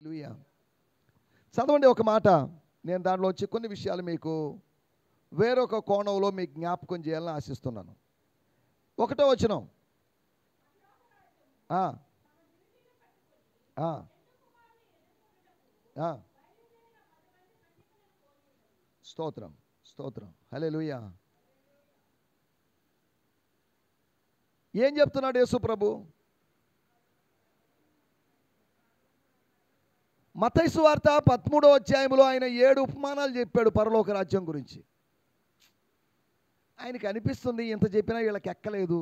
హల్లెలూయా. చదవండి ఒక మాట. నేను దాంట్లో వచ్చి కొన్ని విషయాలు మీకు వేరొక కోణంలో మీకు జ్ఞాపకం చేయాలని ఆశిస్తున్నాను. 1వ వచనం. ఆ, ఆ, ఆ. స్తోత్రం, స్తోత్రం, హల్లెలూయా. ఏం చెప్తున్నాడు యేసు ప్రభు? మత్తయి సువార్త 13వ అధ్యాయంలో ఆయన 7 ఉపమానాలు చెప్పాడు పరలోక రాజ్యం గురించి. ఆయనకి అనిపిస్తుంది ఇంత చెప్పినా వీళ్ళకి ఎక్కలేదు,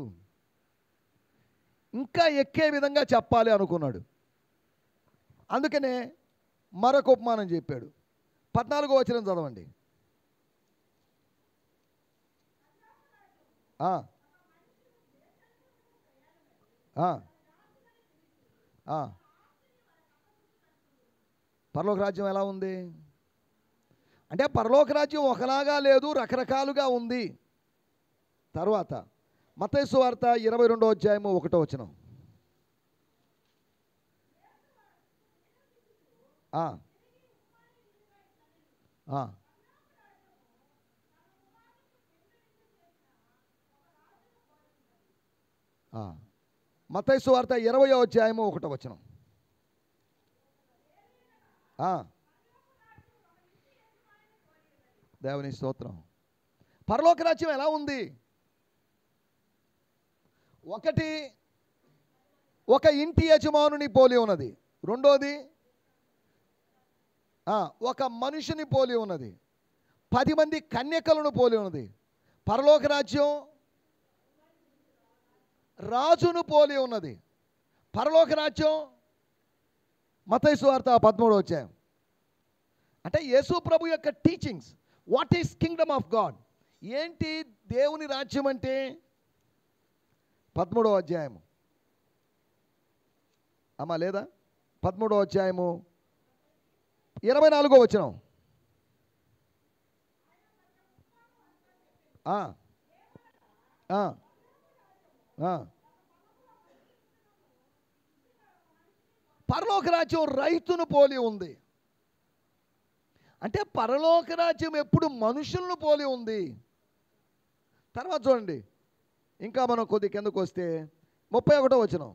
ఇంకా ఎక్కే విధంగా చెప్పాలి అనుకున్నాడు. అందుకనే మరొక ఉపమానం చెప్పాడు. 14వ వచనం చదవండి. ఆ, ఆ, ఆ. పరలోక రాజ్యం ఎలా ఉంది అంటే, పరలోక రాజ్యం ఒకలాగా లేదు, రకరకాలుగా ఉంది. తర్వాత మత్తయి సువార్త 22వ అధ్యాయము 1వ వచనం. ఆ, ఆ. మత్తయి సువార్త 20వ అధ్యాయము 1వ వచనం. దేవుని స్తోత్రం. పరలోక రాజ్యం ఎలా ఉంది? ఒకటి, ఒక ఇంటి యజమానుని పోలి ఉన్నది. రెండోది, ఒక మనిషిని పోలి ఉన్నది. 10 మంది కన్యకలను పోలి ఉన్నది. పరలోక రాజ్యం రాజును పోలి ఉన్నది. పరలోక రాజ్యం మత్తయి సువార్త 13వ అధ్యాయం. అంటే యేసు ప్రభు యొక్క teachings. What is Kingdom of God? ఏంటి దేవుని రాజ్యం అంటే? 13వ అధ్యాయము. అమ్మా లేదా? 13వ అధ్యాయము 24వ వచనం. పరలోక రాజ్యం రైతును పోలి ఉంది. అంటే పరలోక రాజ్యం ఎప్పుడు మనుషులను పోలి ఉంది. తర్వాత చూడండి, ఇంకా మనం కొద్ది కిందకు వస్తే 31వ వచనం.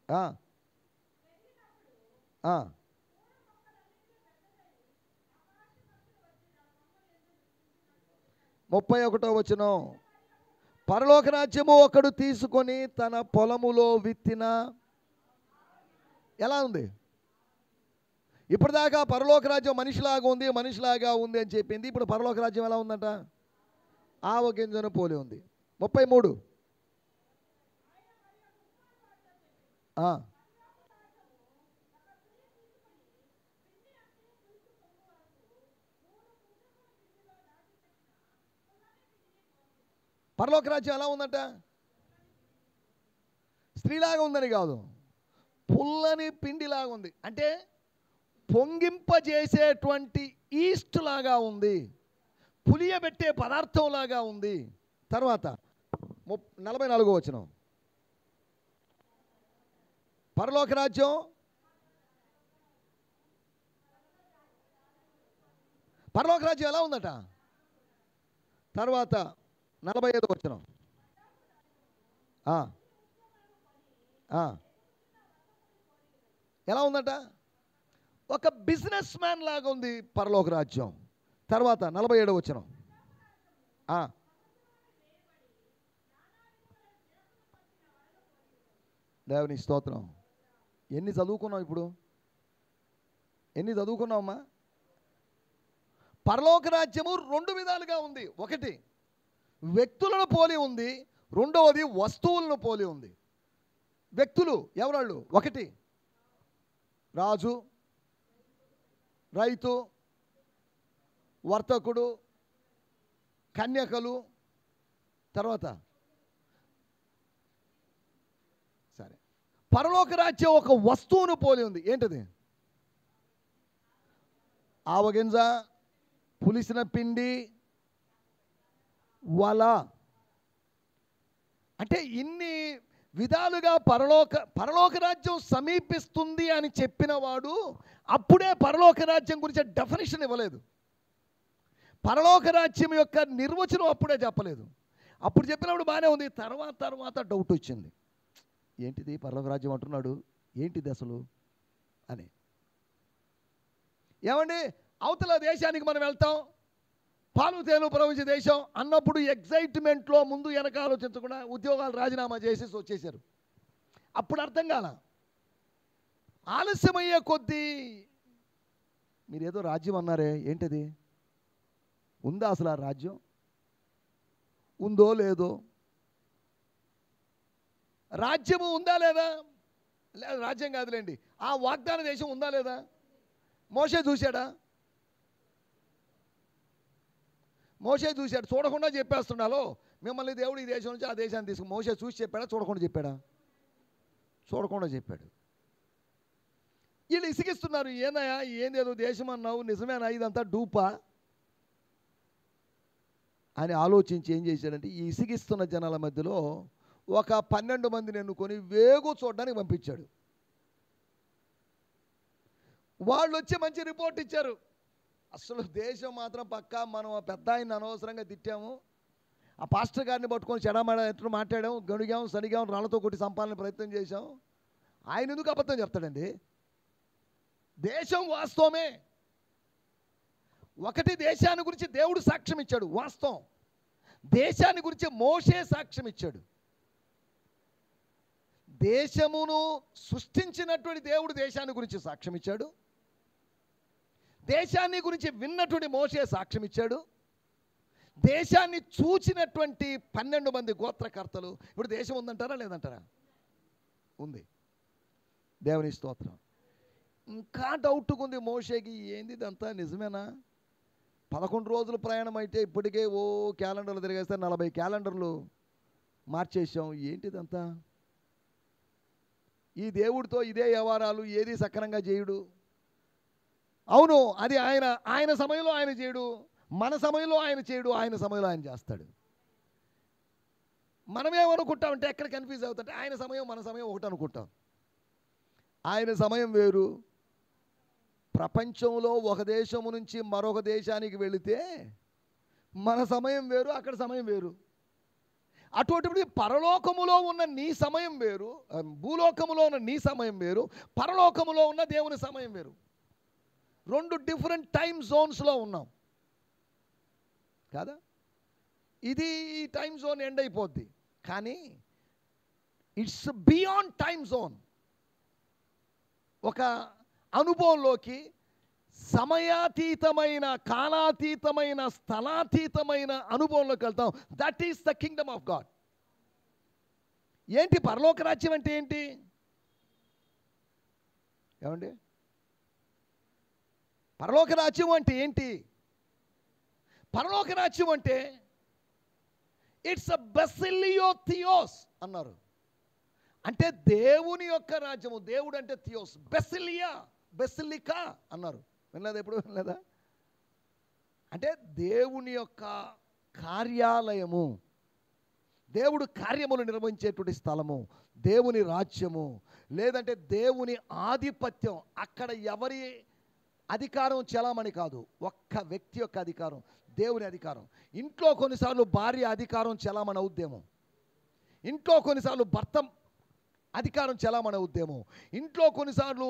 ఆ, ఆ. 31వ వచనం. పరలోక రాజ్యము ఒకడు తీసుకొని తన పొలములో విత్తిన. ఎలా ఉంది? ఇప్పటిదాకా పరలోక రాజ్యం మనిషిలాగా ఉంది, మనిషిలాగా ఉంది అని చెప్పింది. ఇప్పుడు పరలోక రాజ్యం ఎలా ఉందంట? ఆవ గింజను పోలి ఉంది. 33. పరలోక రాజ్యం ఎలా ఉందంట? స్త్రీలాగా ఉందని కాదు, పుల్లని పిండిలాగా ఉంది. అంటే పొంగింపజేసేటువంటి ఈస్ట్ లాగా ఉంది, పులియబెట్టే పదార్థం లాగా ఉంది. తర్వాత 44వ వచనం. పరలోక రాజ్యం ఎలా ఉందట? తర్వాత 45వ వచనం. ఎలా ఉందట? ఒక బిజినెస్ మ్యాన్ లాగా ఉంది పరలోక రాజ్యం. తర్వాత 47వ వచనం. దేవుని స్తోత్రం. ఎన్ని చదువుకున్నావు ఇప్పుడు? ఎన్ని చదువుకున్నావమ్మా? పరలోక రాజ్యము 2 విధాలుగా ఉంది. ఒకటి వ్యక్తులను పోలి ఉంది, రెండవది వస్తువులను పోలి ఉంది. వ్యక్తులు ఎవరాళ్ళు? ఒకటి రాజు, రైతు, వర్తకుడు, కన్యకలు. తర్వాత సరే, పరలోక రాజ్యం ఒక వస్తువును పోలి ఉంది. ఏంటది? ఆవగింజ, పులిసిన పిండి, వల. అంటే ఇన్ని విధాలుగా పరలోక రాజ్యం సమీపిస్తుంది అని చెప్పిన వాడు అప్పుడే పరలోక రాజ్యం గురించి డెఫినేషన్ ఇవ్వలేదు. పరలోక రాజ్యం యొక్క నిర్వచనం అప్పుడే చెప్పలేదు. అప్పుడు చెప్పినప్పుడు బాగానే ఉంది. తర్వాత డౌట్ వచ్చింది. ఏంటిది పరలోక రాజ్యం అంటున్నాడు, ఏంటిది అసలు అని. ఏమండి, అవతల దేశానికి మనం వెళ్తాం, పాలు తేలు ప్రవహించే దేశం అన్నప్పుడు ఎగ్జైట్మెంట్లో ముందు వెనక ఆలోచించకుండా ఉద్యోగాలు రాజీనామా చేసేసి వచ్చేసారు. అప్పుడు అర్థం కాల. ఆలస్యమయ్యే కొద్దీ మీరేదో రాజ్యం అన్నారే, ఏంటది, ఉందా అసలు ఆ రాజ్యం, ఉందో లేదో, రాజ్యము ఉందా లేదా, లేదా రాజ్యం కాదులేండి, ఆ వాగ్దాన దేశం ఉందా లేదా. మోషే చూశాడా? మోషే చూశాడు, చూడకుండా చెప్పేస్తున్నాలో మిమ్మల్ని దేవుడు ఈ దేశం నుంచి ఆ దేశాన్ని తీసుకు. మోషే చూసి చెప్పాడా, చూడకుండా చెప్పాడా? చూడకుండా చెప్పాడు. వీళ్ళు ఇసిగిస్తున్నారు, ఏందయ్యా ఏందేదో దేశం అన్నావు, నిజమేనా, ఇదంతా డూపా అని ఆలోచించి ఏం చేశాడంటే, ఈ ఇసిగిస్తున్న జనాల మధ్యలో ఒక 12 మందిని ఎన్నుకొని వేగు చూడడానికి పంపించాడు. వాళ్ళు వచ్చి మంచి రిపోర్ట్ ఇచ్చారు. అసలు దేశం మాత్రం పక్కా, మనం పెద్ద ఆయన అనవసరంగా తిట్టాము, ఆ పాస్టర్ గారిని పట్టుకొని చెడమడ ఎట్లు మాట్లాడాము, గణిగాం సనిగాం, రాళ్ళతో కొట్టి సంపాదన ప్రయత్నం చేశాం. ఆయన ఎందుకు అబద్ధం చెప్తాడండి? దేశం వాస్తవమే. ఒకటి, దేశాన్ని గురించి దేవుడు సాక్ష్యం ఇచ్చాడు, వాస్తవం. దేశాన్ని గురించి మోషే సాక్ష్యం ఇచ్చాడు. దేశమును సృష్టించినటువంటి దేవుడు దేశాన్ని గురించి సాక్ష్యం ఇచ్చాడు. దేశాన్ని గురించి విన్నటువంటి మోషే సాక్ష్యం ఇచ్చాడు. దేశాన్ని చూచినటువంటి 12 మంది గోత్రకర్తలు. ఇప్పుడు దేశం ఉందంటారా లేదంటారా? ఉంది. దేవుని స్తోత్రం. ఇంకా డౌట్గా ఉంది మోషేకి, ఏంది ఇదంతా నిజమేనా? 11 రోజులు ప్రయాణం అయితే ఇప్పటికే క్యాలెండర్లు తిరిగేస్తే 40 క్యాలెండర్లు మార్చేసాం, ఏంటిదంతా? ఈ దేవుడితో ఇదే వ్యవహారాలు, ఏది సక్రమంగా చేయుడు. అవును, అది ఆయన సమయంలో ఆయన చేయడు, మన సమయంలో ఆయన చేయడు, ఆయన సమయంలో ఆయన చేస్తాడు. మనమేమనుకుంటామంటే, ఎక్కడ కన్ఫ్యూజ్ అవుతుంటే, ఆయన సమయం మన సమయం ఒకటి అనుకుంటాం. ఆయన సమయం వేరు. ప్రపంచంలో ఒక దేశము నుంచి మరొక దేశానికి వెళితే మన సమయం వేరు, అక్కడ సమయం వేరు. అటువంటిప్పుడు పరలోకములో ఉన్న నీ సమయం వేరు, భూలోకములో ఉన్న నీ సమయం వేరు, పరలోకములో ఉన్న దేవుని సమయం వేరు. 2 డిఫరెంట్ టైమ్ జోన్స్లో ఉన్నాం కదా. ఇది ఈ టైమ్ జోన్ ఎండ్ అయిపోద్ది, కానీ ఇట్స్ బియాండ్ టైమ్ జోన్. ఒక అనుభవంలోకి, సమయాతీతమైన, కాలాతీతమైన, స్థలాతీతమైన అనుభవంలోకి వెళ్తాం. That is the Kingdom of God. ఏంటి పరలోక రాజ్యం అంటే ఏంటి? ఏమండి, పరలోక రాజ్యం అంటే ఏంటి? పరలోక రాజ్యం అంటే ఇట్స్ అ బెసిలియో థియోస్ అన్నారు. అంటే దేవుని యొక్క రాజ్యము. దేవుడు అంటే థియోస్. బెసిలికా అన్నారు. వినలేదా? ఎప్పుడు వినలేదా? అంటే దేవుని యొక్క కార్యాలయము, దేవుడు కార్యములు నిర్వహించేటువంటి స్థలము, దేవుని రాజ్యము, లేదంటే దేవుని ఆధిపత్యం. అక్కడ ఎవరి అధికారం చలామణి కాదు, ఒక్క వ్యక్తి యొక్క అధికారం, దేవుని అధికారం. ఇంట్లో కొన్నిసార్లు భార్య అధికారం చలామణి అవుద్దేమో, ఇంట్లో కొన్నిసార్లు భర్త అధికారం చలామణి అవుద్దేమో, ఇంట్లో కొన్నిసార్లు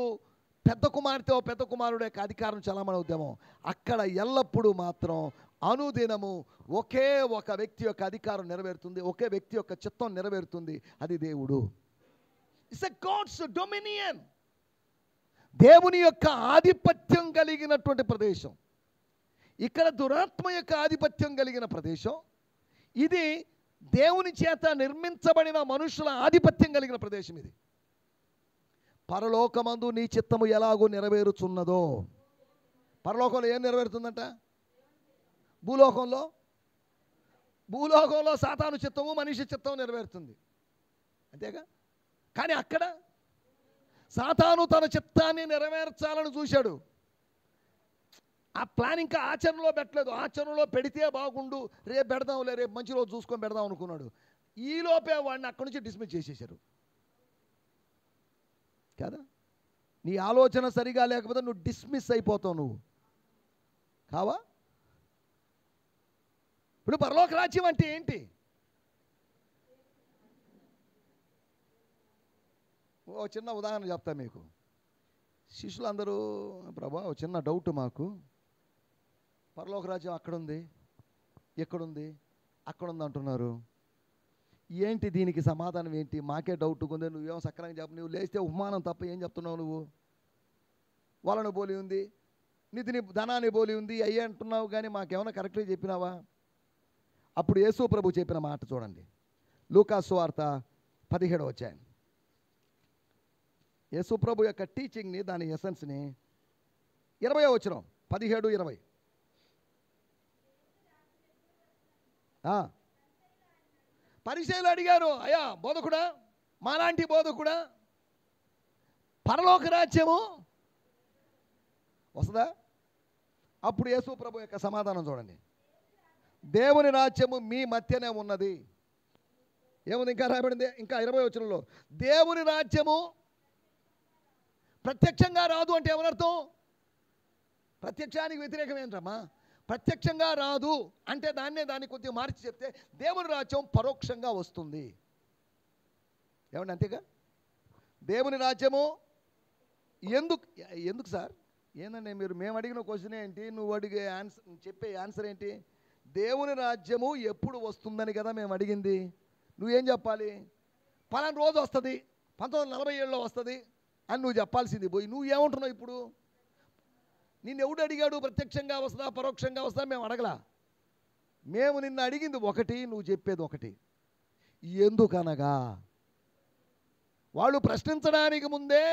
పెద్ద కుమార్తె పెద్ద కుమారుడు యొక్క అధికారం చలామణి అవుద్దేమో. అక్కడ ఎల్లప్పుడూ మాత్రం అనుదినము ఒకే ఒక వ్యక్తి యొక్క అధికారం నెరవేరుతుంది, ఒకే వ్యక్తి యొక్క చిత్తం నెరవేరుతుంది. అది దేవుడు. It's a God's dominion. దేవుని యొక్క ఆధిపత్యం కలిగినటువంటి ప్రదేశం. ఇక్కడ దురాత్మ యొక్క ఆధిపత్యం కలిగిన ప్రదేశం. ఇది దేవుని చేత నిర్మించబడిన మనుషుల ఆధిపత్యం కలిగిన ప్రదేశం. ఇది పరలోకమందు నీ చిత్తము ఎలాగో నెరవేరుచున్నదో. పరలోకంలో ఏం నెరవేరుతుందంట? భూలోకంలో సాతాను చిత్తము, మనిషి చిత్తము నెరవేరుతుంది, అంతేగా. కానీ అక్కడ సాతాను తన చిత్తాన్ని నెరవేర్చాలని చూశాడు. ఆ ప్లాన్ ఇంకా ఆచరణలో పెట్టలేదు. ఆచరణలో పెడితే బాగుండు, రేపు పెడదాంలే, రేపు మంచి రోజు చూసుకొని పెడదాం అనుకున్నాడు. ఈలోపే వాడిని అక్కడి నుంచి డిస్మిస్ చేసేశారు. కదా? నీ ఆలోచన సరిగా లేకపోతే నువ్వు డిస్మిస్ అయిపోతావు. నువ్వు కావా? ఇప్పుడు పరలోక రాజ్యం అంటే ఏంటి? ఓ చిన్న ఉదాహరణ చెప్తా మీకు. శిష్యులందరూ, ప్రభా ఓ చిన్న డౌట్ మాకు, పరలోక రాజ్యం అక్కడుంది, ఎక్కడుంది, అక్కడుంది అంటున్నారు. ఏంటి దీనికి సమాధానం ఏంటి? మాకే డౌట్ ఉంది. నువ్వేమో సక్రంగా చెప్పు. నువ్వు లేస్తే ఉపమానం తప్ప ఏం చెప్తున్నావు? నువ్వు వాళ్ళని పోలి ఉంది, నిధిని ధనాన్ని పోలి ఉంది అయ్యే అంటున్నావు, కానీ మాకేమైనా కరెక్ట్గా చెప్పినావా? అప్పుడు యేసు ప్రభు చెప్పిన మాట చూడండి. లూకా సువార్త 17వ అధ్యాయం. యేసు ప్రభు యొక్క టీచింగ్ని, దాని ఎసెన్స్ని 20వ వచనం, 17, 20. పరిసయ్యులు అడిగారు, అయ్యా బోధకుడా, మాలాంటి బోధకుడా, పరలోక రాజ్యము వస్తుందా? అప్పుడు యేసు ప్రభు యొక్క సమాధానం చూడండి. దేవుని రాజ్యము మీ మధ్యనే ఉన్నది. ఏముంది ఇంకా రాయబడింది? ఇంకా 20వ వచనంలో, దేవుని రాజ్యము ప్రత్యక్షంగా రాదు అంటే ఏమనర్థం? ప్రత్యక్షానికి వ్యతిరేకం ఏంటమ్మా? ప్రత్యక్షంగా రాదు అంటే దాన్ని కొద్దిగా మార్చి చెప్తే దేవుని రాజ్యం పరోక్షంగా వస్తుంది. ఏమండి? అంతేగా? దేవుని రాజ్యము ఎందుకు సార్? ఏందండి మేము అడిగిన క్వశ్చన్ ఏంటి? నువ్వు అడిగే ఆన్సర్, చెప్పే ఆన్సర్ ఏంటి? దేవుని రాజ్యము ఎప్పుడు వస్తుందని కదా మేము అడిగింది. నువ్వేం చెప్పాలి? పలానా రోజు వస్తుంది, 1947లో వస్తుంది అని నువ్వు చెప్పాల్సింది పోయి నువ్వు ఏమంటున్నావు ఇప్పుడు? నిన్ను ఎవడు అడిగాడు ప్రత్యక్షంగా వస్తుందా పరోక్షంగా వస్తుందా? మేము అడగలా. మేము నిన్ను అడిగింది ఒకటి, నువ్వు చెప్పేది ఒకటి. ఎందుకనగా వాళ్ళు ప్రశ్నించడానికి ముందే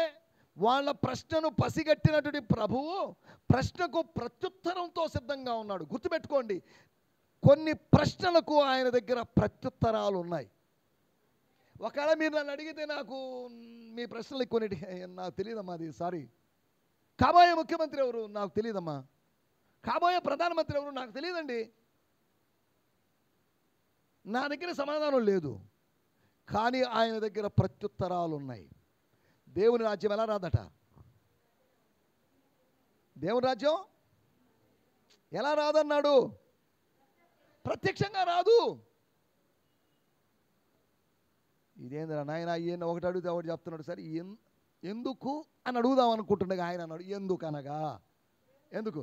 వాళ్ళ ప్రశ్నను పసిగట్టినటువంటి ప్రభువు ప్రశ్నకు ప్రత్యుత్తరంతో సిద్ధంగా ఉన్నాడు. గుర్తుపెట్టుకోండి, కొన్ని ప్రశ్నలకు ఆయన దగ్గర ప్రత్యుత్తరాలు ఉన్నాయి. ఒకవేళ మీరు నన్ను అడిగితే నాకు మీ ప్రశ్నలు కొన్నిటి నాకు తెలియదమ్మా, అది సారీ. కాబోయే ముఖ్యమంత్రి ఎవరు? నాకు తెలియదమ్మా. కాబోయే ప్రధానమంత్రి ఎవరు? నాకు తెలియదండి. నా దగ్గర సమాధానం లేదు, కానీ ఆయన దగ్గర ప్రత్యుత్తరాలు ఉన్నాయి. దేవుని రాజ్యం ఎలా రాదట? దేవుని రాజ్యం ఎలా రాదన్నాడు? ప్రత్యక్షంగా రాదు. ఇదేంద్రా నాయన, ఈయన ఒకటి అడిగితే ఒకటి చెప్తున్నాడు. సరే ఎందుకు అని అడుగుదాం అనుకుంటుండగా ఆయన అన్నాడు, ఎందుకు అనగా ఎందుకు?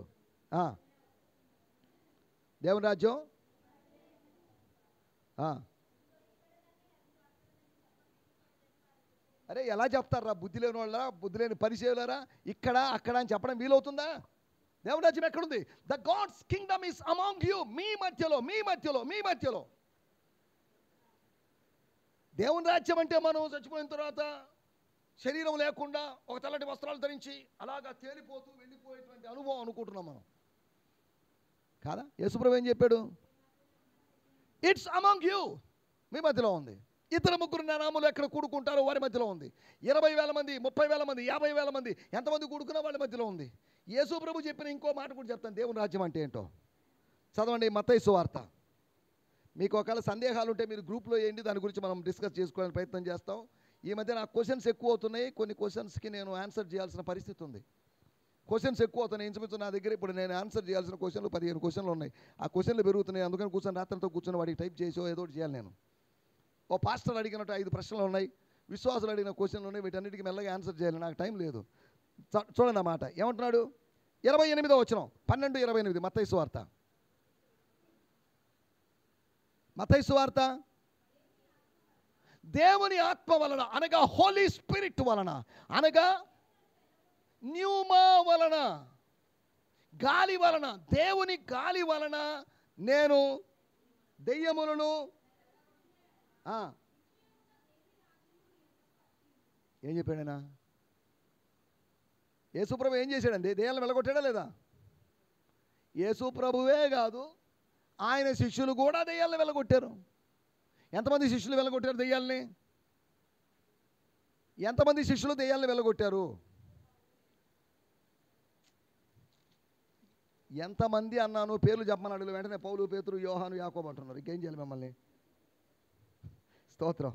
దేవుని రాజ్యం అరే ఎలా చెప్తారా? బుద్ధి లేని వాళ్ళ, బుద్ధి లేని పరిచయాలరా, ఇక్కడ అక్కడ అని చెప్పడం వీలవుతుందా? దేవుని రాజ్యం ఎక్కడుంది? The God's kingdom is among you. మీ మధ్యలో, మీ మధ్యలో, మీ మధ్యలో. దేవుని రాజ్యం అంటే మనం చచ్చిపోయిన తర్వాత శరీరం లేకుండా ఒక తెల్లటి వస్త్రాలు ధరించి అలాగా తేలిపోతూ వెళ్ళిపోయేటువంటి అనుభవం అనుకుంటున్నాం మనం, కాదా? యేసుప్రభు ఏం చెప్పాడు? ఇట్స్ అమాంగ్ యూ, మీ మధ్యలో ఉంది. ఇద్దరు ముగ్గురు నా నామములో ఎక్కడ కూడుకుంటారో వారి మధ్యలో ఉంది. 20,000 మంది, 30,000 మంది, 50,000 మంది, ఎంతమంది కూడుకున్నా వాళ్ళ మధ్యలో ఉంది. యేసుప్రభు చెప్పిన ఇంకో మాట కూడా చెప్తాను దేవుని రాజ్యం అంటే ఏంటో. చదవండి మత్తయి సువార్త. మీకు ఒకవేళ సందేహాలు ఉంటే మీరు గ్రూప్లో వేయండి, దాని గురించి మనం డిస్కస్ చేసుకోవడానికి ప్రయత్నం చేస్తాం. ఈ మధ్య నాకు క్వశ్చన్స్ ఎక్కువ అవుతున్నాయి. కొన్ని క్వశ్చన్స్కి నేను ఆన్సర్ చేయాల్సిన పరిస్థితి ఉంది. క్వశ్చన్స్ ఎక్కువ అవుతున్నాయి. ఇంచుమించు నా దగ్గర ఇప్పుడు నేను ఆన్సర్ చేయాల్సిన క్వశ్చన్లు 15 క్వశ్చన్లు ఉన్నాయి. ఆ క్వశ్చన్లు పెరుగుతున్నాయి. అందుకని కూర్చొని రాత్రితో కూర్చొని వాడికి టైప్ చేసో ఏదో ఒకటి చేయాలి నేను. ఓ పాస్టర్ అడిగినట్టు 5 ప్రశ్నలు ఉన్నాయి, విశ్వాసులు అడిగిన క్వశ్చన్లు ఉన్నాయి. వీటన్నిటికీ మెల్లగా ఆన్సర్ చేయాలి, నాకు టైం లేదు. చూడండి ఆ మాట ఏమంటున్నాడు? 28వ వచనం, 12:28 మత్తయి సువార్త. మత్తయి సువార్త. దేవుని ఆత్మ వలన అనగా హోలీ స్పిరిట్ వలన అనగా న్యూమా వలన, గాలి వలన, దేవుని గాలి వలన నేను దెయ్యములను ఏం చెప్పాడు ఆయన? యేసుప్రభు ఏం చేశాడండి? దెయ్యాలను వెళ్ళగొట్టాడా లేదా? యేసుప్రభువే కాదు, ఆయన శిష్యులు కూడా దెయ్యాలను వెళ్ళగొట్టారు. ఎంతమంది శిష్యులు వెళ్ళగొట్టారు దెయ్యాలని? ఎంతమంది శిష్యులు దెయ్యాలను వెళ్ళగొట్టారు? ఎంతమంది అన్నాను? పేర్లు చెప్పమన్నాడు. వెంటనే పౌలు, పేతురు, యోహాను, యాకోబు అంటున్నారు. ఇంకేం చేయాలి మిమ్మల్ని? స్తోత్రం.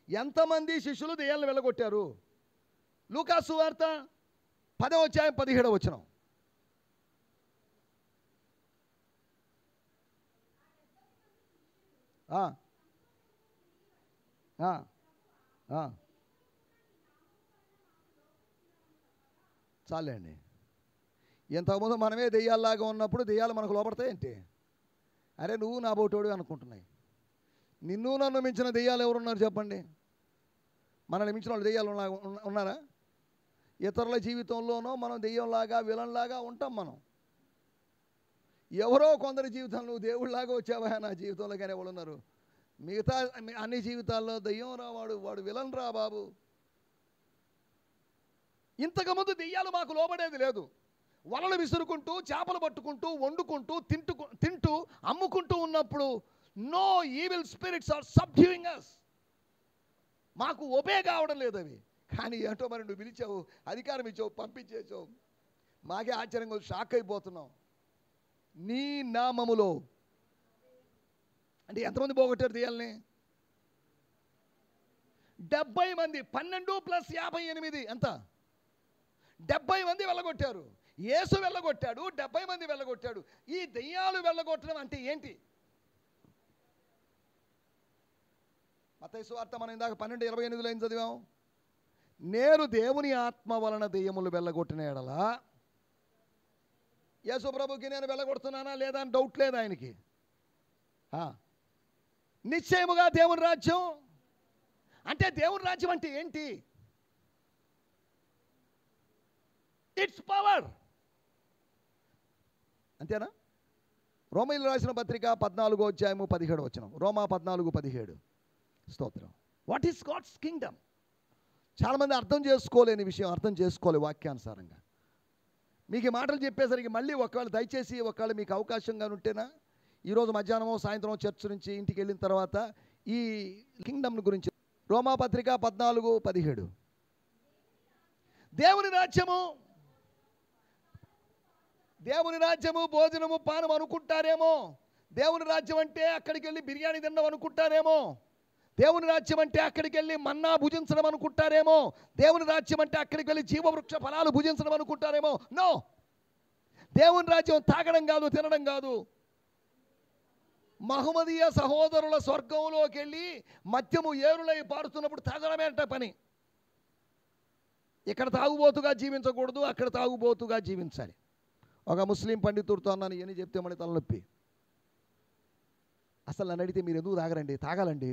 ఎంతమంది శిష్యులు దెయ్యాలను వెళ్ళగొట్టారు? లూకా సువార్త 10వ అధ్యాయం 17వ వచనం. చాలండి. ఇంతకుముందు మనమే దెయ్యాల్లాగా ఉన్నప్పుడు దెయ్యాలు మనకు లోపడతాయేంటి? అరే నువ్వు నా బోటోడు అనుకుంటున్నాయి. నిన్ను నన్ను మించిన దెయ్యాలు ఎవరున్నారు చెప్పండి? మనల్ని మించిన వాళ్ళు దెయ్యాలు ఉన్నారా? ఇతరుల జీవితంలోనో మనం దెయ్యంలాగా విలన్లాగా ఉంటాం. మనం ఎవరో కొందరి జీవితంలో నువ్వు దేవుళ్ళలాగా వచ్చావా నా జీవితంలో కానీ ఎవరు ఉన్నారు? మిగతా అన్ని జీవితాల్లో దెయ్యం రా, వాడు విలన్ రా బాబు. ఇంతకుముందు దెయ్యాలు మాకు లోబడేది లేదు. వలలు విసురుకుంటూ, చేపలు పట్టుకుంటూ, వండుకుంటూ, తింటూ అమ్ముకుంటూ ఉన్నప్పుడు no evil spirits are subduing us. మాకు ఒబే కావడం లేదు అవి. కానీ ఏంటో మరి నువ్వు పిలిచావు, అధికారం ఇచ్చావు, పంపించేసావు. మాకే ఆశ్చర్యంగా షాక్ అయిపోతున్నాం. నీ నామములో అంటే ఎంతమంది పోగొట్టారు దెయ్యాలని? 70 మంది. 12 + 58 ఎంత? 70 మంది వెళ్ళగొట్టారు. యేసు వెళ్ళగొట్టాడు, 70 మంది వెళ్ళగొట్టాడు. ఈ దెయ్యాలు వెళ్ళగొట్టడం అంటే ఏంటి? మత్తయి సువార్త మనం ఇందాక 12:28లో ఏం చదివాం? నేను దేవుని ఆత్మ వలన దెయ్యములు వెళ్ళగొట్టిన ఎడల యేసు ప్రభుకి నేను వెళ్ళగొడుతున్నానా లేదా అని డౌట్ లేదు ఆయనకి. నిశ్చయముగా దేవుని రాజ్యం అంటే, దేవుని రాజ్యం అంటే ఏంటి? Its power. అంతేనా? రోమీయులు రాసిన పత్రిక 14వ అధ్యాయము 17వ వచనం. రోమా 14:17. స్తోత్రం. What is God's kingdom? చాలామంది అర్థం చేసుకోలేని విషయం అర్థం చేసుకోలే వాక్యానుసారంగా. మీకు ఈ మాటలు చెప్పేసరికి మళ్ళీ దయచేసి ఒకవేళ మీకు అవకాశంగా ఉంటేనా ఈరోజు మధ్యాహ్నమో సాయంత్రం చర్చ్ నుంచి ఇంటికి వెళ్ళిన తర్వాత ఈ కింగ్డమ్ గురించి రోమా పత్రిక 14:17. దేవుని రాజ్యము భోజనము పానం అనుకుంటారేమో. దేవుని రాజ్యం అంటే అక్కడికి వెళ్ళి బిర్యానీ తినడం అనుకుంటారేమో. దేవుని రాజ్యం అంటే అక్కడికి వెళ్ళి మన్నా భుజించడం అనుకుంటారేమో. దేవుని రాజ్యం అంటే అక్కడికి వెళ్ళి జీవవృక్ష ఫలాలు భుజించడం అనుకుంటారేమో. నో, దేవుని రాజ్యం తాగడం కాదు, తినడం కాదు. మహమ్మదీయ సహోదరుల స్వర్గంలోకి వెళ్ళి మద్యము ఏరులై పారుతున్నప్పుడు తాగడమే అంట పని. ఇక్కడ తాగుబోతుగా జీవించకూడదు, అక్కడ తాగుబోతుగా జీవించాలి. ఒక ముస్లిం పండితుడితో అన్నాను, ఇవన్నీ చెప్తే మళ్ళీ తలనొప్పి. అసలు నన్ను అడిగితే మీరు ఎందుకు తాగరండి? తాగాలండి.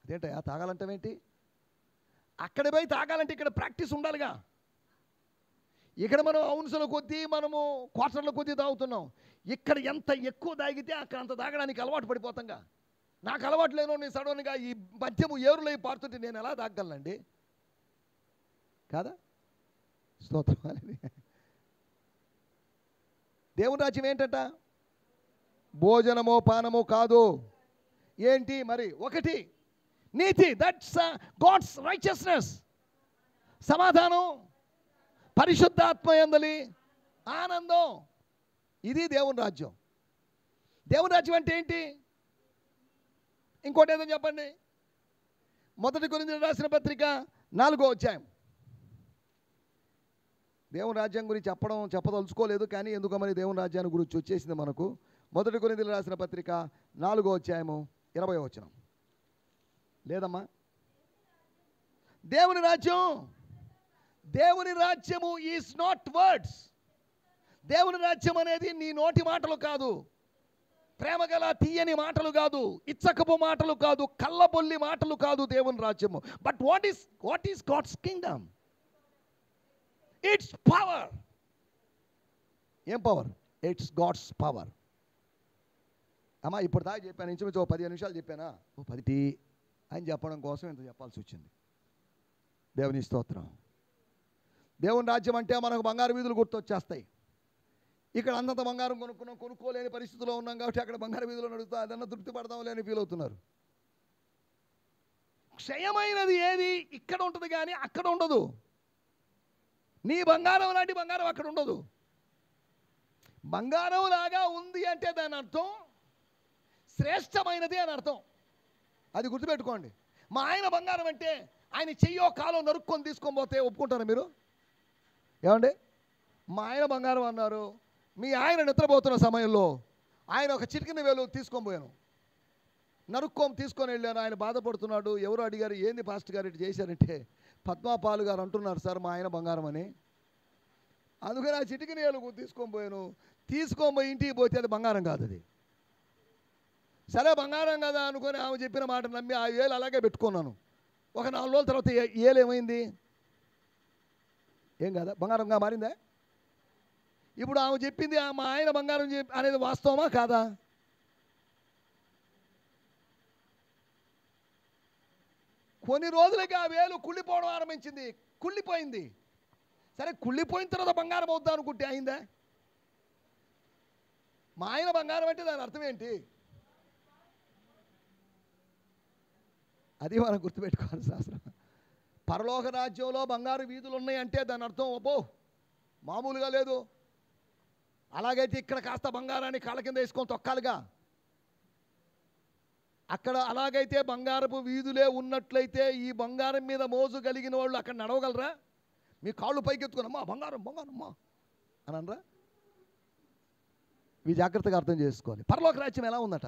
అదేంటయా తాగాలంటావేంటి? అక్కడ పోయి తాగాలంటే ఇక్కడ ప్రాక్టీస్ ఉండాలిగా. ఇక్కడ మనం ఔన్సుల కొద్దీ, మనము క్వార్టర్ల కొద్దీ తాగుతున్నాం. ఇక్కడ ఎంత ఎక్కువ తాగితే అక్కడ అంత తాగడానికి అలవాటు పడిపోతాంగా. నాకు అలవాటు లేను, నేను సడన్గా ఈ మద్యము ఏరులై పారుతుంటే నేను ఎలా తాగగలనండి? కాదా? స్తోత్రం. అనేది దేవుని రాజ్యం ఏంటంట? భోజనమో పానమో కాదు. ఏంటి మరి? ఒకటి నీతి, దట్స్ గాడ్స్ రైచియస్నెస్. సమాధానం, పరిశుద్ధాత్మ యందలి ఆనందం. ఇది దేవుని రాజ్యం. దేవుని రాజ్యం అంటే ఏంటి? ఇంకోటి ఏదో చెప్పండి. 1 కొరింథీయులకు రాసిన పత్రిక 4వ అధ్యాయం. దేవుని రాజ్యం గురించి చెప్పదలుచుకోలేదు, కానీ ఎందుకో మరి దేవుని రాజ్యాన్ని గురించి వచ్చేసింది మనకు. 1 కొరింథీయులకు రాసిన పత్రిక 4వ అధ్యాయము 20వ వచనం. లేదమ్మా? దేవుని రాజ్యము ఈజ్ నాట్ వర్డ్స్. దేవుని రాజ్యం అనేది నీ నోటి మాటలు కాదు, ప్రేమగల తీయని మాటలు కాదు, ఇచ్చకపు మాటలు కాదు, కళ్ళబొల్లి మాటలు కాదు దేవుని రాజ్యము. But what is God's kingdom? It's power. ఏం పవర్? It's God's power. అమ్మా ఇప్పుడు దాకా చెప్పాను, ఇంచుమించు 15 నిమిషాలు చెప్పానా? 10 అని చెప్పడం కోసం ఇంత చెప్పాల్సి వచ్చింది. దేవుని స్తోత్రం. దేవుని రాజ్యం అంటే మనకు బంగారు వీధులు గుర్తొచ్చేస్తాయి. ఇక్కడ అంతంత బంగారం కొనుక్కోలేని పరిస్థితిలో ఉన్నాం కాబట్టి అక్కడ బంగారు వీధులు నడుస్తా అదన్నా తృప్తి పడతాం లేని ఫీల్ అవుతున్నారు. క్షయమైనది ఏది ఇక్కడ ఉంటుంది కానీ అక్కడ ఉండదు. నీ బంగారం లాంటి బంగారం అక్కడ ఉండదు. బంగారం లాగా ఉంది అంటే దాని అర్థం శ్రేష్టమైనది అని అర్థం. అది గుర్తుపెట్టుకోండి. మా ఆయన బంగారం అంటే ఆయన చెయ్యో కాలో నరుక్కొని తీసుకొని పోతే ఒప్పుకుంటారా మీరు? ఏమండి, మా ఆయన బంగారం అన్నారు, మీ ఆయన నిద్రపోతున్న సమయంలో ఆయన ఒక చిటికిన వేలు తీసుకొని పోయాను, తీసుకొని వెళ్ళాను. ఆయన బాధపడుతున్నాడు. ఎవరు అడిగారు, ఏంది పాస్టర్ గారు ఇటు చేశారంటే, పద్మాపాలు గారు అంటున్నారు సార్ మా ఆయన బంగారం అని. అందుకని ఆ చిటికిన వేలు తీసుకొని పోయాను. తీసుకొని పోయి ఇంటికి పోతే అది బంగారం కాదు. అది సరే బంగారం కదా అనుకొని ఆమె చెప్పిన మాట నమ్మి ఆ వేలు అలాగే పెట్టుకున్నాను. ఒక 4 రోజుల తర్వాత ఏలు ఏమైంది? ఏం కదా, బంగారంగా మారిందా? ఇప్పుడు ఆమె చెప్పింది మా ఆయన బంగారం అనేది వాస్తవమా కాదా? కొన్ని రోజులకి ఆ వేలు కుళ్ళిపోవడం ఆరంభించింది, కుళ్ళిపోయింది. సరే కుళ్ళిపోయిన తర్వాత బంగారం అవుద్దా అనుకుంటే అయిందా? మా ఆయన బంగారం అంటే దాని అర్థం ఏంటి? అది మనం గుర్తుపెట్టుకోవాలి శాస్త్రం. పరలోక రాజ్యంలో బంగారు వీధులు ఉన్నాయంటే దాని అర్థం అబ్బో మామూలుగా లేదు. అలాగైతే ఇక్కడ కాస్త బంగారాన్ని కాళ్ళ కింద వేసుకొని తొక్కాలిగా. అక్కడ అలాగైతే బంగారపు వీధులే ఉన్నట్లయితే ఈ బంగారం మీద మోజు కలిగిన వాళ్ళు అక్కడ నడవగలరా? మీ కాళ్ళు పైకెత్తుకుని అమ్మా బంగారం బంగారం అమ్మా అని అనరా? ఇవి జాగ్రత్తగా అర్థం చేసుకోవాలి. పరలోక రాజ్యం ఎలా ఉందట?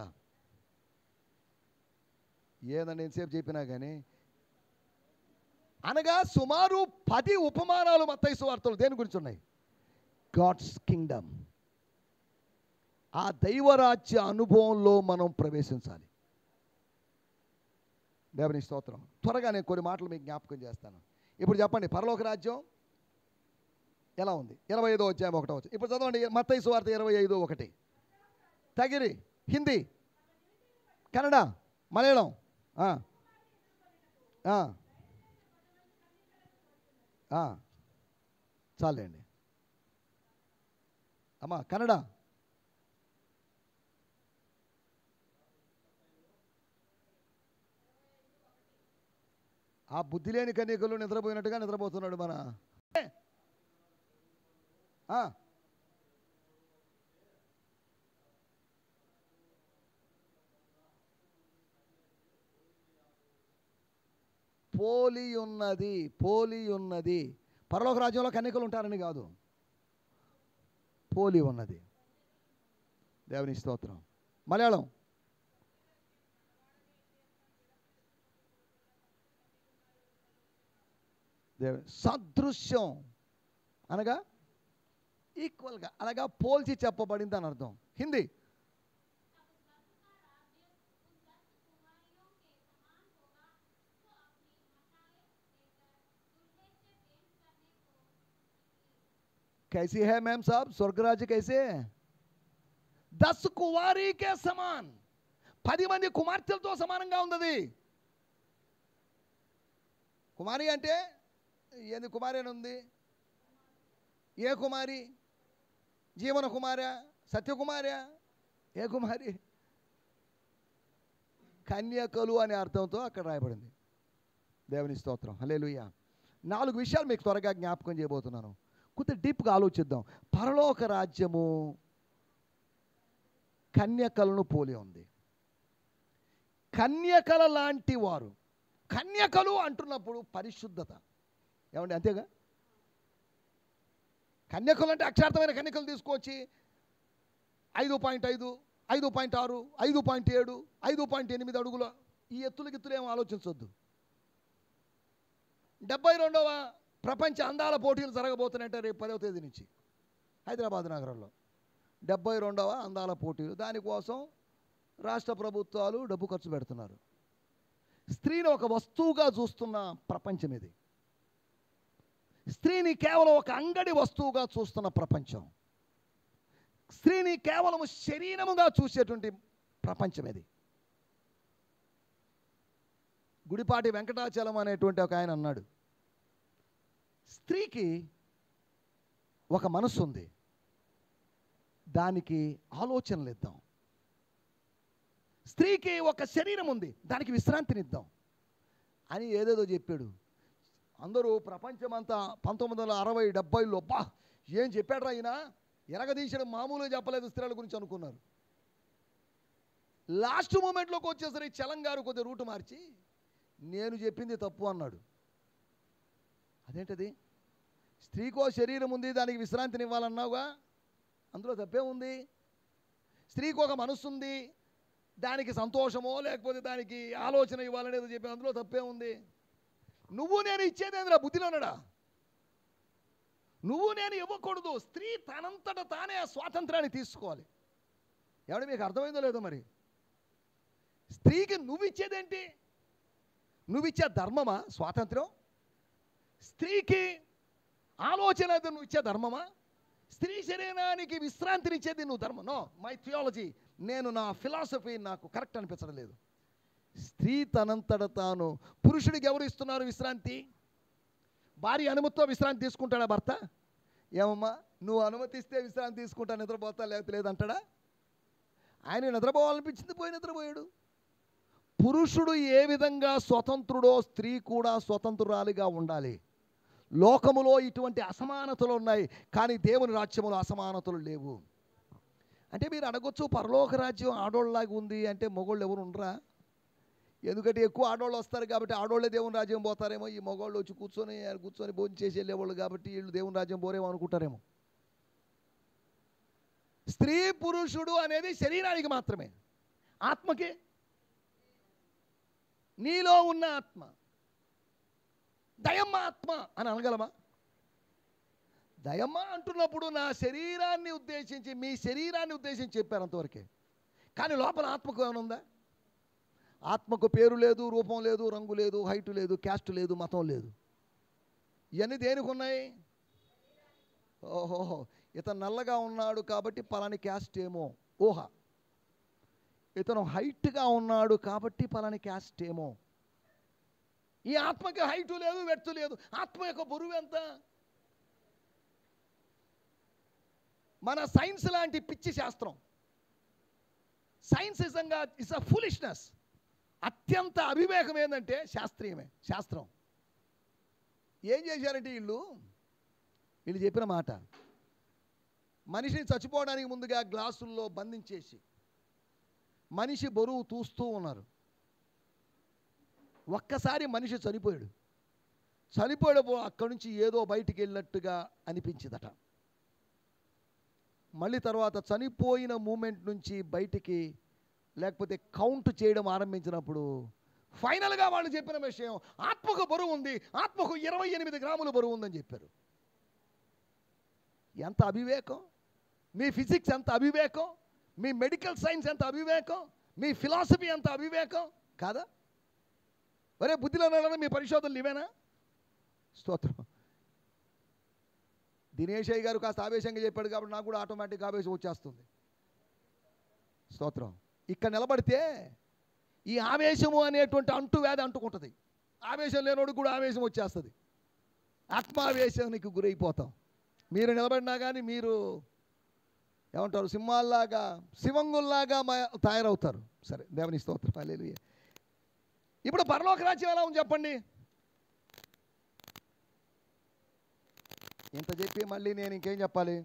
ఏదని ఎంతసేపు చెప్పినా కానీ, అనగా సుమారు 10 ఉపమానాలు మత్తయి సువార్తలు దేని గురించి ఉన్నాయి? God's kingdom. ఆ దైవరాజ్య అనుభవంలో మనం ప్రవేశించాలి. దేవుని స్తోత్రం. త్వరగా నేను కొన్ని మాటలు మీకు జ్ఞాపకం చేస్తాను. ఇప్పుడు చెప్పండి, పరలోక రాజ్యం ఎలా ఉంది? 25వ అధ్యాయం 1వ వచనం. ఇప్పుడు చదవండి మత్తయి సువార్త 25:1. తగిరి, హిందీ, కన్నడ, మలయాళం, చాలండి అమ్మా. కన్నడ, ఆ బుద్ధి లేని కన్యకలు నిద్రపోయినట్టుగా నిద్రపోతున్నాడు మన. పోలి ఉన్నది. పరలోక రాజ్యంలో కన్యకలు ఉంటారని కాదు, పోలి ఉన్నది. దేవుని స్తోత్రం. మలయాళం, సదృశ్యం అనగా ఈక్వల్గా, అనగా పోల్చి చెప్పబడింది అని అర్థం. హిందీ, कैसी है मैम साहब स्वर्ग राज्य कैसे? 10 कुवारी के समान, 10 మంది కుమార్తెలతో సమానంగా ఉంది. కుమారి అంటే ఏంది? కుమారి అని ఉంది. ఏ కుమారి? జీవన కుమార్య, సత్యకుమార్య, ఏ కుమారి? కన్యకలు అనే అర్థంతో అక్కడ రాయబడింది. దేవుని స్తోత్రం. హల్లెలూయా. 4 విషయాలు మీకు త్వరగా జ్ఞాపకం చేయబోతున్నాను. కొద్దిగా డీప్గా ఆలోచిద్దాం. పరలోక రాజ్యము కన్యకలను పోలి ఉంది. కన్యకల లాంటి వారు. కన్యకలు అంటున్నప్పుడు పరిశుద్ధత, ఏమండి? అంతేగా. కన్యకలు అంటే అక్షార్థమైన కన్యకలు తీసుకొచ్చి 5.5, 5.6, 5.7, 5.8 అడుగుల ఈ ఎత్తులు ఏమో ఆలోచించవద్దు. 72వ ప్రపంచ అందాల పోటీలు జరగబోతున్నాయంటే రేపు 10వ తేదీ నుంచి హైదరాబాద్ నగరంలో 72వ అందాల పోటీలు. దానికోసం రాష్ట్ర ప్రభుత్వాలు డబ్బు ఖర్చు పెడుతున్నారు. స్త్రీని ఒక వస్తువుగా చూస్తున్న ప్రపంచం ఇది. స్త్రీని కేవలం ఒక అంగడి వస్తువుగా చూస్తున్న ప్రపంచం. స్త్రీని కేవలం శరీరముగా చూసేటువంటి ప్రపంచం ఇది. గుడిపాటి వెంకటాచలం అనేటువంటి ఒక ఆయన అన్నాడు, స్త్రీకి ఒక మనసు ఉంది, దానికి ఆలోచనలు ఇద్దాం. స్త్రీకి ఒక శరీరం ఉంది, దానికి విశ్రాంతినిద్దాం అని ఏదేదో చెప్పాడు. అందరూ ప్రపంచమంతా 1960, 70లో బా ఏం చెప్పాడు ఆయన, ఎరగదీసడం మామూలుగా చెప్పలేదు స్త్రీల గురించి అనుకున్నారు. లాస్ట్ మూమెంట్లోకి వచ్చేసరికి చలం గారు కొద్దిగా రూటు మార్చి నేను చెప్పింది తప్పు అన్నాడు. అదేంటది? స్త్రీకో శరీరం ఉంది, దానికి విశ్రాంతిని ఇవ్వాలన్నావుగా, అందులో తప్పే ఉంది. స్త్రీకి ఒక మనస్సు ఉంది, దానికి సంతోషమో లేకపోతే దానికి ఆలోచన ఇవ్వాలనేది చెప్పి, అందులో తప్పే ఉంది. నువ్వు నేను ఇచ్చేది ఏందిరా? బుద్ధిలో ఉన్నాడా? నువ్వు నేను ఇవ్వకూడదు. స్త్రీ తనంతట తానే ఆ స్వాతంత్రాన్ని తీసుకోవాలి. ఎవడు మీకు అర్థమైందో లేదో మరి. స్త్రీకి నువ్వు ఇచ్చేదేంటి? నువ్విచ్చే ధర్మమా స్వాతంత్రం? స్త్రీకి ఆలోచన నువ్వు ఇచ్చే ధర్మమా? స్త్రీ శరీరానికి విశ్రాంతినిచ్చేది నువ్వు ధర్మం? నో, మై థియాలజీ, నేను నా ఫిలాసఫీ నాకు కరెక్ట్ అనిపించడం లేదు. స్త్రీ తనంతట తాను, పురుషుడికి ఎవరు ఇస్తున్నారు విశ్రాంతి? భార్య అనుమతితో విశ్రాంతి తీసుకుంటాడా భర్త? ఏమమ్మా నువ్వు అనుమతిస్తే విశ్రాంతి తీసుకుంటా, నిద్రపోతా లేకపోతే లేదంటాడా? ఆయన నిద్రపోవాలనిపించింది, పోయి నిద్రపోయాడు. పురుషుడు ఏ విధంగా స్వతంత్రుడో స్త్రీ కూడా స్వతంత్రురాలిగా ఉండాలి. లోకములో ఇటువంటి అసమానతలు ఉన్నాయి, కానీ దేవుని రాజ్యములో అసమానతలు లేవు. అంటే మీరు అడగొచ్చు, పరలోక రాజ్యం ఆడోళ్ళలాగా ఉంది అంటే మొగోళ్ళు ఎవరు ఉండరా? ఎందుకంటే ఎక్కువ ఆడవాళ్ళు వస్తారు కాబట్టి ఆడవాళ్ళే దేవుని రాజ్యం పోతారేమో, ఈ మగవాళ్ళు వచ్చి కూర్చొని భోజనం చేసి వెళ్ళేవాళ్ళు కాబట్టి వీళ్ళు దేవుని రాజ్యం పోరేమో అనుకుంటారేమో. స్త్రీ పురుషుడు అనేది శరీరానికి మాత్రమే, ఆత్మకి, నీలో ఉన్న ఆత్మ దయమ్మ ఆత్మ అని అనగలమా? దయమ్మ అంటున్నప్పుడు నా శరీరాన్ని ఉద్దేశించి, మీ శరీరాన్ని ఉద్దేశించి చెప్పారు అంతవరకే. కానీ లోపల ఆత్మకు ఏమైనా ఉందా? ఆత్మకు పేరు లేదు, రూపం లేదు, రంగు లేదు, హైట్ లేదు, క్యాస్ట్ లేదు, మతం లేదు. ఇవన్నీ దేనికి ఉన్నాయి? ఓహోహో, ఇతను నల్లగా ఉన్నాడు కాబట్టి పలాని క్యాస్ట్ ఏమో ఊహ, ఇతను హైట్గా ఉన్నాడు కాబట్టి పలాని క్యాస్ట్ ఏమో. ఈ ఆత్మకి హైటు లేదు, వెట్టు లేదు. ఆత్మ యొక్క బరువు ఎంత? మన సైన్స్ లాంటి పిచ్చి శాస్త్రం, సైన్స్ నిజంగా ఇట్స్ అ ఫూలిష్నెస్. అత్యంత అవివేకం ఏంటంటే శాస్త్రీయమే. శాస్త్రం ఏం చేశారంటే వీళ్ళు చెప్పిన మాట, మనిషిని చచ్చిపోవడానికి ముందుగా గ్లాసుల్లో బంధించేసి మనిషి బరువు తూస్తూ ఉన్నారు. ఒక్కసారి మనిషి చనిపోయాడు. అక్కడి నుంచి ఏదో బయటికి వెళ్ళినట్టుగా అనిపించిందట. మళ్ళీ తర్వాత చనిపోయిన మూమెంట్ నుంచి బయటికి లేకపోతే కౌంట్ చేయడం ఆరంభించినప్పుడు ఫైనల్గా వాళ్ళు చెప్పిన విషయం, ఆత్మకు బరువు ఉంది, ఆత్మకు 28 గ్రాముల బరువు ఉందని చెప్పారు. ఎంత అవివేకం! మీ ఫిజిక్స్ ఎంత అవివేకం! మీ మెడికల్ సైన్స్ ఎంత అవివేకం! మీ ఫిలాసఫీ ఎంత అవివేకం కాదా? ఒరే బుద్ధిలో ఉన్నాడని మీ పరిశోధనలు ఇవేనా? స్తోత్రం. దినేశయ్య గారు కాస్త ఆవేశంగా చెప్పాడు కాబట్టి నాకు కూడా ఆటోమేటిక్గా ఆవేశం వచ్చేస్తుంది. స్తోత్రం. ఇక్కడ నిలబడితే ఈ ఆవేశము అనేటువంటి అంటువ్యాధి అంటుకుంటుంది. ఆవేశం లేనోడు కూడా ఆవేశం వచ్చేస్తుంది. ఆత్మావేశానికి గురైపోతాం. మీరు నిలబడినా కానీ మీరు ఏమంటారు, సింహాల్లాగా శివంగుల్లాగా తయారవుతారు. సరే, దేవుని స్తోత్రం. హల్లెలూయా. ఇప్పుడు పరలోక రాజ్యం ఎలా ఉంది చెప్పండి? ఇంత చెప్పి మళ్ళీ నేను ఇంకేం చెప్పాలి?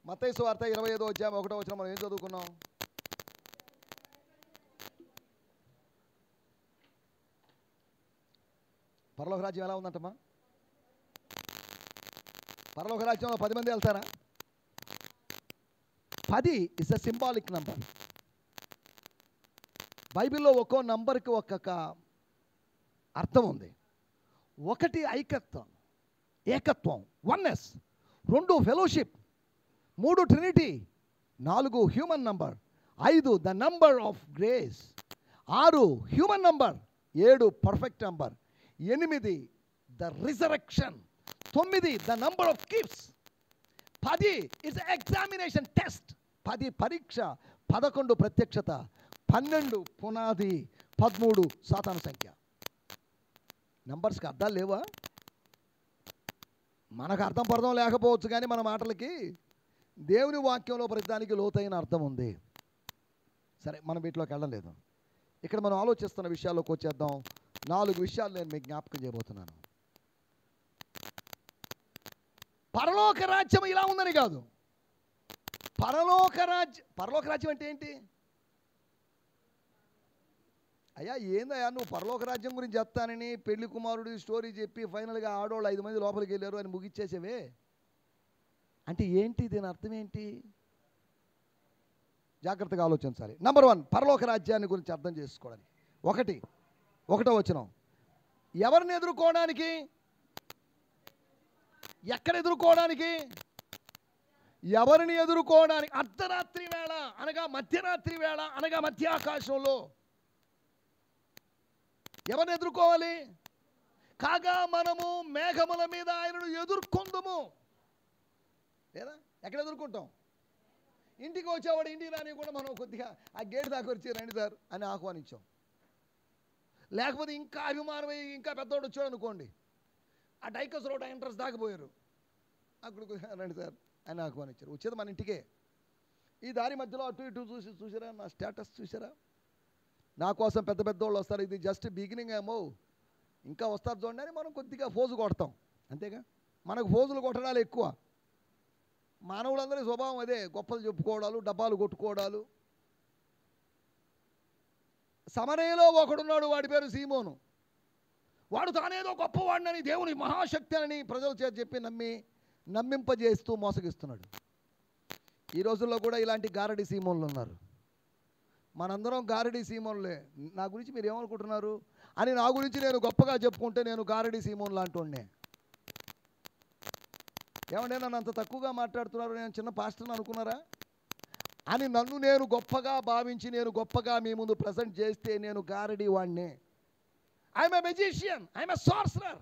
మత్తయి సువార్త 25వ అధ్యాయం 1వ వచనం మనం ఏం చదువుకున్నాం? పరలోక రాజ్యం ఎలా ఉందంటమ్మా? పరలోక రాజ్యంలో 10 మంది వెళ్తారా? 10 ఇస్ అ సింబాలిక్ నంబర్. బైబిల్లో ఒక్కో నంబర్కి ఒక్కొక్క అర్థం ఉంది. 1 ఐకత్వం, ఏకత్వం, oneness. 2 fellowship. 3 Trinity. 4 human number. 5 the number of grace. 6 human number. 7 perfect number. 8 the resurrection. 9 the number of gifts. 10 is examination test. 10 పరీక్ష. 11 ప్రత్యక్షత. 12 పునాది. 13 సాతాను సంఖ్య. నంబర్స్కి అర్థాలు లేవా? మనకు అర్థం పర్థం లేకపోవచ్చు, కానీ మన మాటలకి దేవుని వాక్యంలో ప్రతిదానికి లోతైన అర్థం ఉంది. సరే, మనం వీటిలోకి వెళ్ళలేదు. ఇక్కడ మనం ఆలోచిస్తున్న విషయాల్లోకి వచ్చేద్దాం. 4 విషయాలు నేను మీకు జ్ఞాపకం చేయబోతున్నాను. పరలోక రాజ్యం ఇలా ఉందని కాదు. పరలోక రాజ్యం అంటే ఏంటి? అయ్యా ఏందయ్యా నువ్వు పరలోక రాజ్యం గురించి చెప్తానని పెళ్లి కుమారుడి స్టోరీ చెప్పి ఫైనల్గా ఆడోళ్ళు 5 మంది లోపలికి వెళ్ళారు అని ముగిచ్చేసేవే. అంటే ఏంటి, దీని అర్థం ఏంటి? జాగ్రత్తగా ఆలోచించాలి. నంబర్ 1, పరలోక రాజ్యాన్ని గురించి అర్థం చేసుకోవడానికి. 1వ వచనం, ఎవరిని ఎదుర్కోవడానికి, ఎక్కడ ఎదుర్కోవడానికి? ఎవరిని ఎదుర్కోవడానికి? అర్ధరాత్రి వేళ అనగా మధ్యరాత్రి వేళ అనగా మధ్య ఆకాశంలో ఎవరిని ఎదుర్కోవాలి? కాగా మనము మేఘముల మీద ఆయనను ఎదుర్కొందుము. లేదా ఎక్కడ ఎదుర్కొంటాం? ఇంటికి వచ్చేవాడు ఇంటికి రాని కూడా మనం కొద్దిగా ఆ గేట్ దాకా వచ్చి రండి సార్ అని ఆహ్వానించాం. లేకపోతే ఇంకా అభిమానమై ఇంకా పెద్దవాడు వచ్చాడు అనుకోండి, ఆ డైకస్ రోడ్ ఎంట్రన్స్ దాకపోయారు, అక్కడ రండి సార్ అని ఆహ్వానించారు. వచ్చేది మన ఇంటికే. ఈ దారి మధ్యలో అటు ఇటు చూసారా, నా స్టేటస్ చూసారా? నా కోసం పెద్ద పెద్దవాళ్ళు వస్తారు, ఇది జస్ట్ బిగినింగ్ ఏమో, ఇంకా వస్తారు చూడండి అని మనం కొద్దిగా ఫోజు కొడతాం. అంతేగా, మనకు ఫోజులు కొట్టడాలు ఎక్కువ. మానవులందరి స్వభావం అదే, గొప్పలు చెప్పుకోవడాలు, డబ్బాలు కొట్టుకోవడాలు. సమరయలో ఒకడున్నాడు, వాడి పేరు సీమోను. వాడు తానేదో గొప్పవాడినని, దేవుని మహాశక్తి అని ప్రజల చేత చెప్పి నమ్మింపజేస్తూ మోసగిస్తున్నాడు. ఈ రోజుల్లో కూడా ఇలాంటి గారడి సీమోన్లు ఉన్నారు. మనందరం గారడి సీమోన్లే. నా గురించి మీరు ఏమనుకుంటున్నారు అని నా గురించి నేను గొప్పగా చెప్పుకుంటే నేను గారడి సీమోన్ లాంటి వాడినే. ఏమంటే నన్ను అంత తక్కువగా మాట్లాడుతున్నారు, నేను చిన్న పాస్టర్ని అనుకున్నారా అని నన్ను నేను గొప్పగా భావించి నేను గొప్పగా మీ ముందు ప్రజెంట్ చేస్తే నేను గారడి వాడినే. I'm a magician, I'm a sorcerer.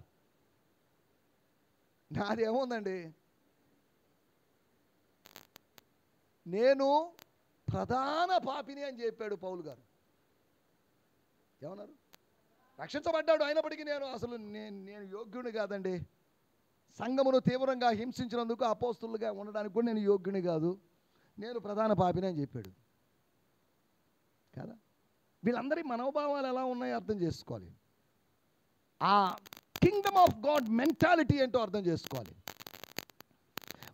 నాదేముందండి, నేను ప్రధాన పాపిని అని చెప్పాడు పౌలు గారు. ఏమన్నారు? రక్షించబడ్డాడు, అయినప్పటికీ నేను యోగ్యుని కాదండి. సంఘమును తీవ్రంగా హింసించినందుకు అపోస్తులుగా ఉండడానికి కూడా నేను యోగ్యుని కాదు, నేను ప్రధాన పాపిని అని చెప్పాడు కదా. వీళ్ళందరి మనోభావాలు ఎలా ఉన్నాయో అర్థం చేసుకోవాలి. ఆ కింగ్డమ్ ఆఫ్ గాడ్ మెంటాలిటీ ఏంటో అర్థం చేసుకోవాలి.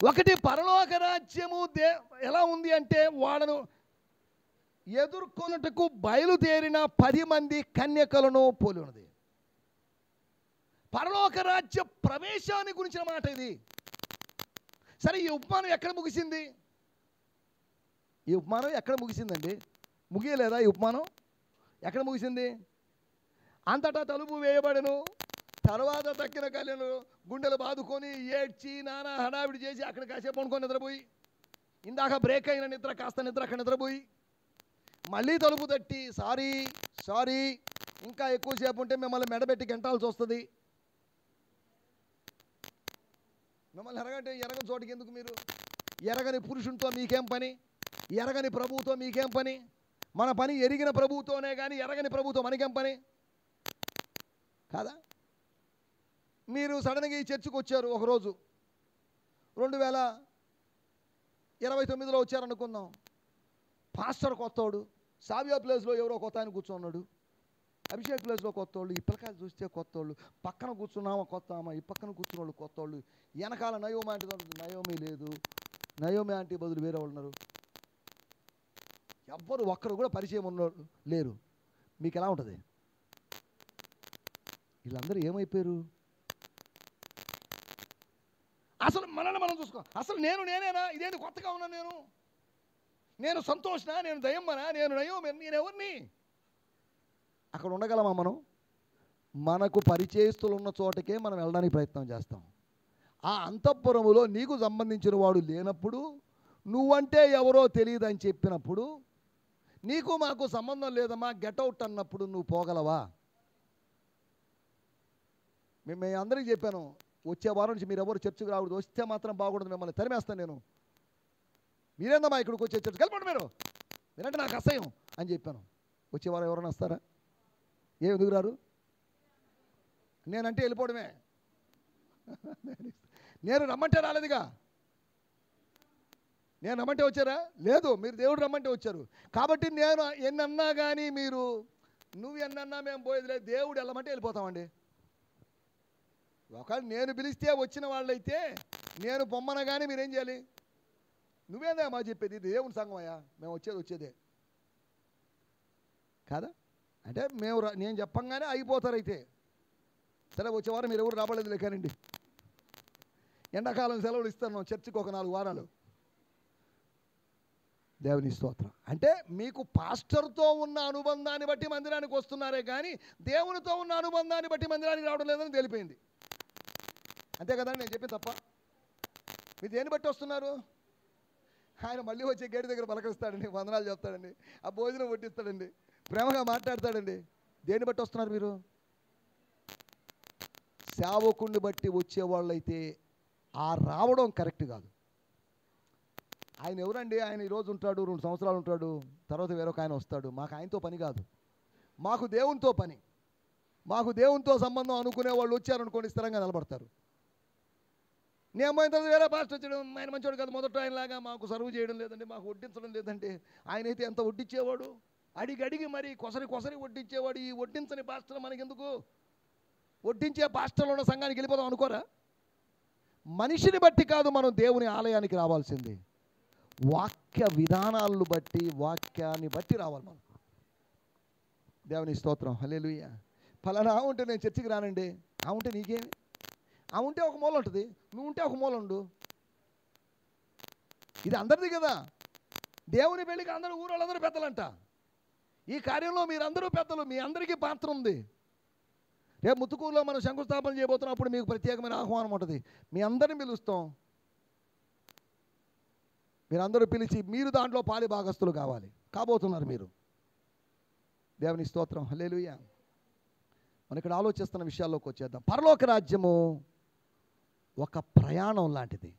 1, పరలోక రాజ్యము ఎలా ఉంది అంటే వాళ్ళను ఎదుర్కొనుటకు బయలుదేరిన 10 మంది కన్యకలను పోలి ఉన్నది. పరలోక రాజ్య ప్రవేశాన్ని గురించిన మాట ఇది. సరే, ఈ ఉపమానం ఎక్కడ ముగిసింది? ఈ ఉపమానం ఎక్కడ ముగిసిందండి? ముగియలేదా? ఈ ఉపమానం ఎక్కడ ముగిసింది? అంతటా తలుపు వేయబడను, తర్వాత తక్కిన కళ్యాణు గుండెలు బాదుకొని ఏడ్చి నానా హడావిడి చేసి అక్కడ కాసేపు అనుకొని నిద్రపోయి, ఇందాక బ్రేక్ అయిన నిద్ర కాస్త నిద్ర అక్కడ నిద్రపోయి, మళ్ళీ తలుపు తట్టి సారీ ఇంకా ఎక్కువసేపు ఉంటే మిమ్మల్ని మెడబెట్టి గంటాల్సి వస్తుంది. మిమ్మల్ని ఎరగని చోటికి ఎందుకు మీరు? ఎరగని పురుషునితో మీకేం పని? ఎరగని ప్రభువుతో మీకేం పని? మన పని ఎరిగిన ప్రభువుతోనే కానీ ఎరగని ప్రభువుతో మనకేం పని కాదా? మీరు సడన్గా ఈ చర్చికి వచ్చారు ఒకరోజు, 2029లో వచ్చారనుకుందాం. పాస్టర్ కొత్తోడు, సావియా ప్లేస్లో ఎవరో కొత్త ఆయన కూర్చున్నాడు, అభిషేక్ ప్లేస్లో కొత్తోళ్ళు, ఈ పిల్లకాయలు చూస్తే కొత్తోళ్ళు, పక్కన కూర్చున్నామా కొత్త ఆమె, ఈ పక్కన కూర్చున్న వాళ్ళు కొత్తోళ్ళు, వెనకాల నయోమి ఆంటీ, నయోమి లేదు, నయోమి ఆంటీ బదులు వేరే వాళ్ళు ఉన్నారు. ఎవ్వరు ఒక్కరు కూడా పరిచయం ఉన్నోళ్ళు లేరు. మీకు ఎలా ఉంటుంది? వీళ్ళందరూ ఏమైపోయారు? అసలు మనల్ని మనం చూసుకో. అసలు నేనేనా? ఇదేంటి కొత్తగా ఉన్నా? నేను సంతోషనా? నేను దయమ్మనా? నేను నయోమి? నేను ఎవరిని? అక్కడ ఉండగలమా మనం? మనకు పరిచయస్తులు ఉన్న చోటకే మనం వెళ్ళడానికి ప్రయత్నం చేస్తాం. ఆ అంతఃపురములో నీకు సంబంధించిన వాడు లేనప్పుడు, నువ్వంటే ఎవరో తెలియదని చెప్పినప్పుడు, నీకు మాకు సంబంధం లేదమ్మా గెట్అవుట్ అన్నప్పుడు నువ్వు పోగలవా? మేము అందరికీ చెప్పాను, వచ్చే వారం నుంచి మీరు ఎవరు చర్చకు రాకూడదు, వస్తే మాత్రం బాగుండదు, మిమ్మల్ని తరిమేస్తాను నేను. మీరేందమ్మా ఇక్కడికి వచ్చే చర్చ కలపండి, మీరంటే నాకు అసహ్యం అని చెప్పాను. వచ్చే వారం ఎవరైనా వస్తారా? ఎందుకు రారు? నేనంటే వెళ్ళిపోవడమే. నేను రమ్మంటే రాలేదుగా. నేను రమ్మంటే వచ్చారా? లేదు, మీరు దేవుడు రమ్మంటే వచ్చారు. కాబట్టి నేను ఎన్నన్నా కానీ మీరు, నువ్వు ఎన్నన్నా మేము పోయేది లేదు, దేవుడు వెళ్ళమంటే వెళ్ళిపోతామండి. ఒకవేళ నేను పిలిస్తే వచ్చిన వాళ్ళైతే నేను పొమ్మన కానీ మీరేం చేయాలి? నువ్వేందా మా చెప్పేది? ఇది దేవుని సంఘం అయ్యా, మేము వచ్చేదే కాదా? అంటే నేను చెప్పంగానే అయిపోతారు. అయితే సరే, వచ్చేవారం మీరు ఎవరు రాబడలేదు లేకానండి. ఎండాకాలం సెలవులు ఇస్తాను చర్చికి ఒక 4 వారాలు. దేవుని స్తోత్రం. అంటే మీకు పాస్టర్తో ఉన్న అనుబంధాన్ని బట్టి మందిరానికి వస్తున్నారే కానీ దేవునితో ఉన్న అనుబంధాన్ని బట్టి మందిరానికి రావడం లేదని తెలిపోయింది. అంతే కదండి, నేను చెప్పిన తప్ప? మీరు దేన్ని బట్టి వస్తున్నారు? ఆయన మళ్ళీ వచ్చే గేటు దగ్గర పలకరిస్తాడండి, వందనాలు చెప్తాడండి, ఆ భోజనం వడ్డిస్తాడండి, ప్రేమగా మాట్లాడతాడండి. దేన్ని బట్టి వస్తున్నారు మీరు? సేవకుణ్ణి బట్టి వచ్చేవాళ్ళైతే ఆ రావడం కరెక్ట్ కాదు. ఆయన ఎవరండి? ఆయన ఈరోజు ఉంటాడు, 2 సంవత్సరాలు ఉంటాడు, తర్వాత వేరొక ఆయన వస్తాడు. మాకు ఆయనతో పని కాదు, మాకు దేవునితో పని. మాకు దేవునితో సంబంధం అనుకునే వాళ్ళు వచ్చారనుకోండి, స్థిరంగా నిలబడతారు. నేను పోయిన తర్వాత వేరే పాస్టర్ వచ్చాడు, ఆయన మంచివాడు కాదు, మొదట ఆయనలాగా మాకు సర్వ్ చేయడం లేదండి, మాకు వడ్డించడం లేదంటే. ఆయనైతే ఎంత వడ్డించేవాడు, అడిగి మరి కొసరి వడ్డించేవాడు. ఈ వడ్డించని పాస్టర్ మనకెందుకు? వడ్డించే పాస్టర్లు ఉన్న సంఘానికి వెళ్ళిపోదాం అనుకోరా? మనిషిని బట్టి కాదు మనం దేవుని ఆలయానికి రావాల్సింది, వాక్య విధానాలను బట్టి, వాక్యాన్ని బట్టి రావాలి మనం. దేవుని స్తోత్రం, హల్లెలూయా. ఫలానా ఉంటే నేను చర్చికి రానండి, ఆ ఉంటే నీకేమి? ఆ ఉంటే ఒక మూల ఉంటుంది, నువ్వు ఉంటే ఒక మూల ఉండు. ఇది అందరిది కదా. దేవుని పెళ్ళికి అందరూ ఊరోళ్ళందరూ పెద్దలంట. ఈ కార్యంలో మీరందరూ పెద్దలు, మీ అందరికీ పాత్ర ఉంది. రేపు ముత్తుకూరులో మనం శంకుస్థాపన చేయబోతున్నప్పుడు మీకు ప్రత్యేకమైన ఆహ్వానం ఉంటుంది. మీ అందరిని పిలుస్తాం, మీరందరూ పిలిచి మీరు దాంట్లో పాలి భాగస్తులు కాబోతున్నారు మీరు. దేవుని స్తోత్రం, హల్లెలూయా. మనం ఇక్కడ ఆలోచిస్తున్న విషయాల్లోకి వచ్చేద్దాం. పరలోక రాజ్యము ఒక ప్రయాణం లాంటిది.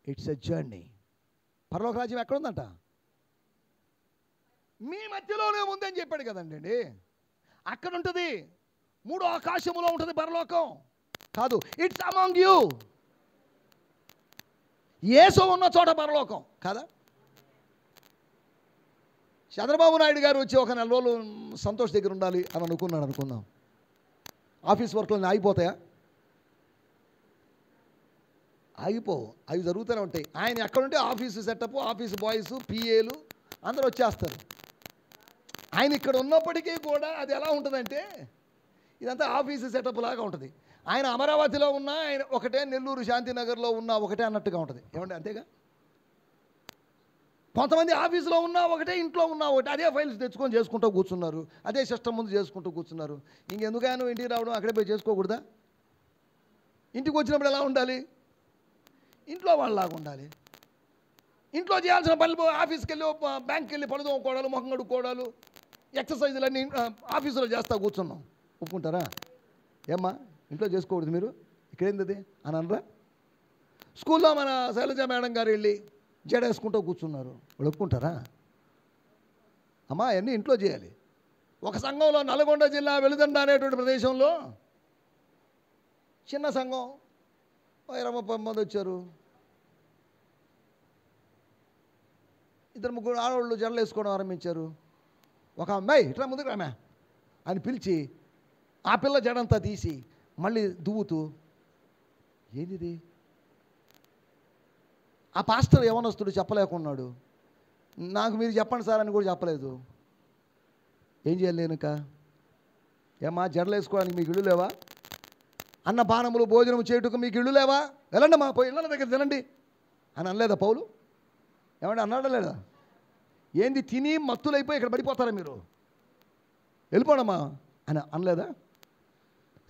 It's a journey. పరలోక రాజ్యం ఎక్కడుందంట? మీ మధ్యలోనే ఉందని చెప్పాడు కదండి. అక్కడ ఉంటుంది, 3వ ఆకాశములో ఉంటుంది పరలోకం. కాదు, ఇట్స్ అమాంగ్ యూ. యేసు ఉన్న చోట పరలోకం కదా. చంద్రబాబు నాయుడు గారు వచ్చి ఒక 4 రోజులు సంతోష్ దగ్గర ఉండాలి అని అనుకుందాం. ఆఫీస్ వర్క్లు ఆగిపోతాయా? ఆగిపోవు, అవి జరుగుతూనే ఉంటాయి. ఆయన ఎక్కడుంటే ఆఫీసు సెటప్, ఆఫీస్ బాయ్స్, పిఏలు అందరూ వచ్చేస్తారు. ఆయన ఇక్కడ ఉన్నప్పటికీ కూడా అది ఎలా ఉంటుందంటే ఇదంతా ఆఫీసు సెటప్ లాగా ఉంటుంది. ఆయన అమరావతిలో ఉన్నా ఆయన ఒకటే, నెల్లూరు శాంతినగర్లో ఉన్నా ఒకటే అన్నట్టుగా ఉంటుంది. ఏమంటే అంతేగా? కొంతమంది ఆఫీసులో ఉన్నా ఒకటే, ఇంట్లో ఉన్నా ఒకటే, అదే ఫైల్స్ తెచ్చుకొని చేసుకుంటూ కూర్చున్నారు, అదే సిస్టమ్ ముందు చేసుకుంటూ కూర్చున్నారు. ఇంకెందుకైనా ఇంటికి రావడం, అక్కడే పోయి చేసుకోకూడదా? ఇంటికి వచ్చినప్పుడు ఎలా ఉండాలి? ఇంట్లో వాళ్ళలాగా ఉండాలి. ఇంట్లో చేయాల్సిన పనులు ఆఫీస్కి వెళ్ళి, బ్యాంక్కి వెళ్ళి పళ్ళు తోముకోవడాలు, ముఖం కడుక్కోవడాలు, ఎక్సర్సైజులన్నీ ఆఫీసులో చేస్తా కూర్చున్నాం. ఒప్పుకుంటారా? ఏమ్మా ఇంట్లో చేసుకోకూడదు మీరు, ఇక్కడేంది అది అని అనరా? స్కూల్లో మన శైలజ మేడం గారు వెళ్ళి జడేసుకుంటూ కూర్చున్నారు, వాళ్ళు ఒప్పుకుంటారా? అమ్మా అవన్నీ ఇంట్లో చేయాలి. ఒక సంఘంలో నల్గొండ జిల్లా వెలుదండ అనేటువంటి ప్రదేశంలో చిన్న సంఘం 20-30 మంది వచ్చారు. 2-3 ఆడవాళ్ళు జడలు వేసుకోవడం ఆరంభించారు. ఒక అమ్మాయి ఇట్లా ముందుకు రామా అని పిలిచి ఆ పిల్ల జడంతా తీసి మళ్ళీ దువ్వుతూ, ఏంది ఆ పాస్టర్ యవనస్తుడు చెప్పలేకున్నాడు. నాకు మీరు చెప్పండి సార్ అని కూడా చెప్పలేదు. ఏం చేయాలి నేను? ఏమా జడలు వేసుకోవడానికి మీకు ఇళ్ళు లేవా? అన్న పానములు భోజనం చేయుటకు మీకు ఇళ్ళు లేవా? వెళ్ళండి మా పోయి ఇళ్ళ దగ్గర తినండి అని అనలేదా పౌలు? ఏమంటే అన్నాడా లేదా? ఏంది తిని మత్తులైపోయి ఇక్కడ పడిపోతారా మీరు, వెళ్ళిపోడమ్మా అని అనలేదా?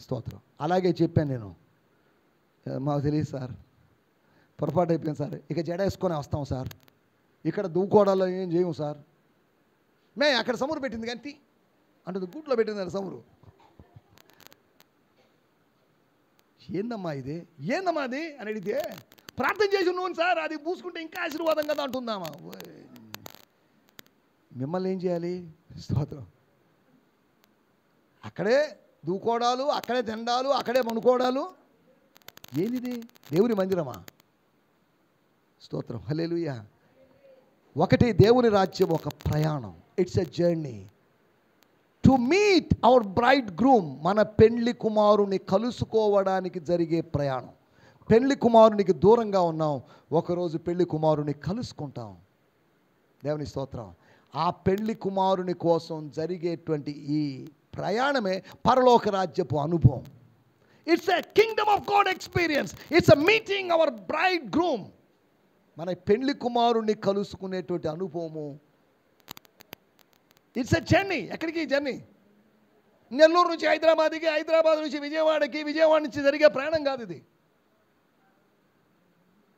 స్తోత్రం. అలాగే చెప్పాను నేను, మాకు తెలియదు సార్, పొరపాటు అయిపోయింది సార్, ఇక జడ వేసుకొని వస్తాం సార్, ఇక్కడ దూకోవడాలో ఏం చేయము సార్, అక్కడ సమురు పెట్టింది కానీ అంటుంది, గూట్లో పెట్టింది సమురు. ఏందమ్మా ఇది, ఏందమ్మా అది అని అడిగితే, ప్రార్థన చేసి నువ్వు సార్ అది పూసుకుంటే ఇంకా ఆశీర్వాదం కదా అంటుందామా. మిమ్మల్ని ఏం చేయాలి? స్తోత్రం. అక్కడే దూకోవడాలు, అక్కడే తిండాలు, అక్కడే పనుకోవడాలు. ఏంది? దేవుని మందిరమా? స్తోత్రం, హల్లెలూయా. ఒకటి, దేవుని రాజ్యం ఒక ప్రయాణం. It's a journey to meet our bridegroom. మన పెండ్లి కుమారుని కలుసుకోవడానికి జరిగే ప్రయాణం. పెండ్లి కుమారునికి దూరంగా ఉన్నాం, ఒకరోజు పెళ్లి కుమారుని కలుసుకుంటాం. దేవుని స్తోత్రం. ఆ పెళ్లి కుమారుని కోసం జరిగేటువంటి ఈ ప్రయాణమే పరలోక రాజ్యపు అనుభవం. It's a kingdom of God experience. It's a meeting our bridegroom. మన పెళ్లి కుమారుణ్ణి కలుసుకునేటువంటి అనుభవము. It's a journey. ఎక్కడికి జర్నీ? నెల్లూరు నుంచి హైదరాబాద్కి, హైదరాబాద్ నుంచి విజయవాడకి, విజయవాడ నుంచి జరిగే ప్రయాణం కాదు ఇది.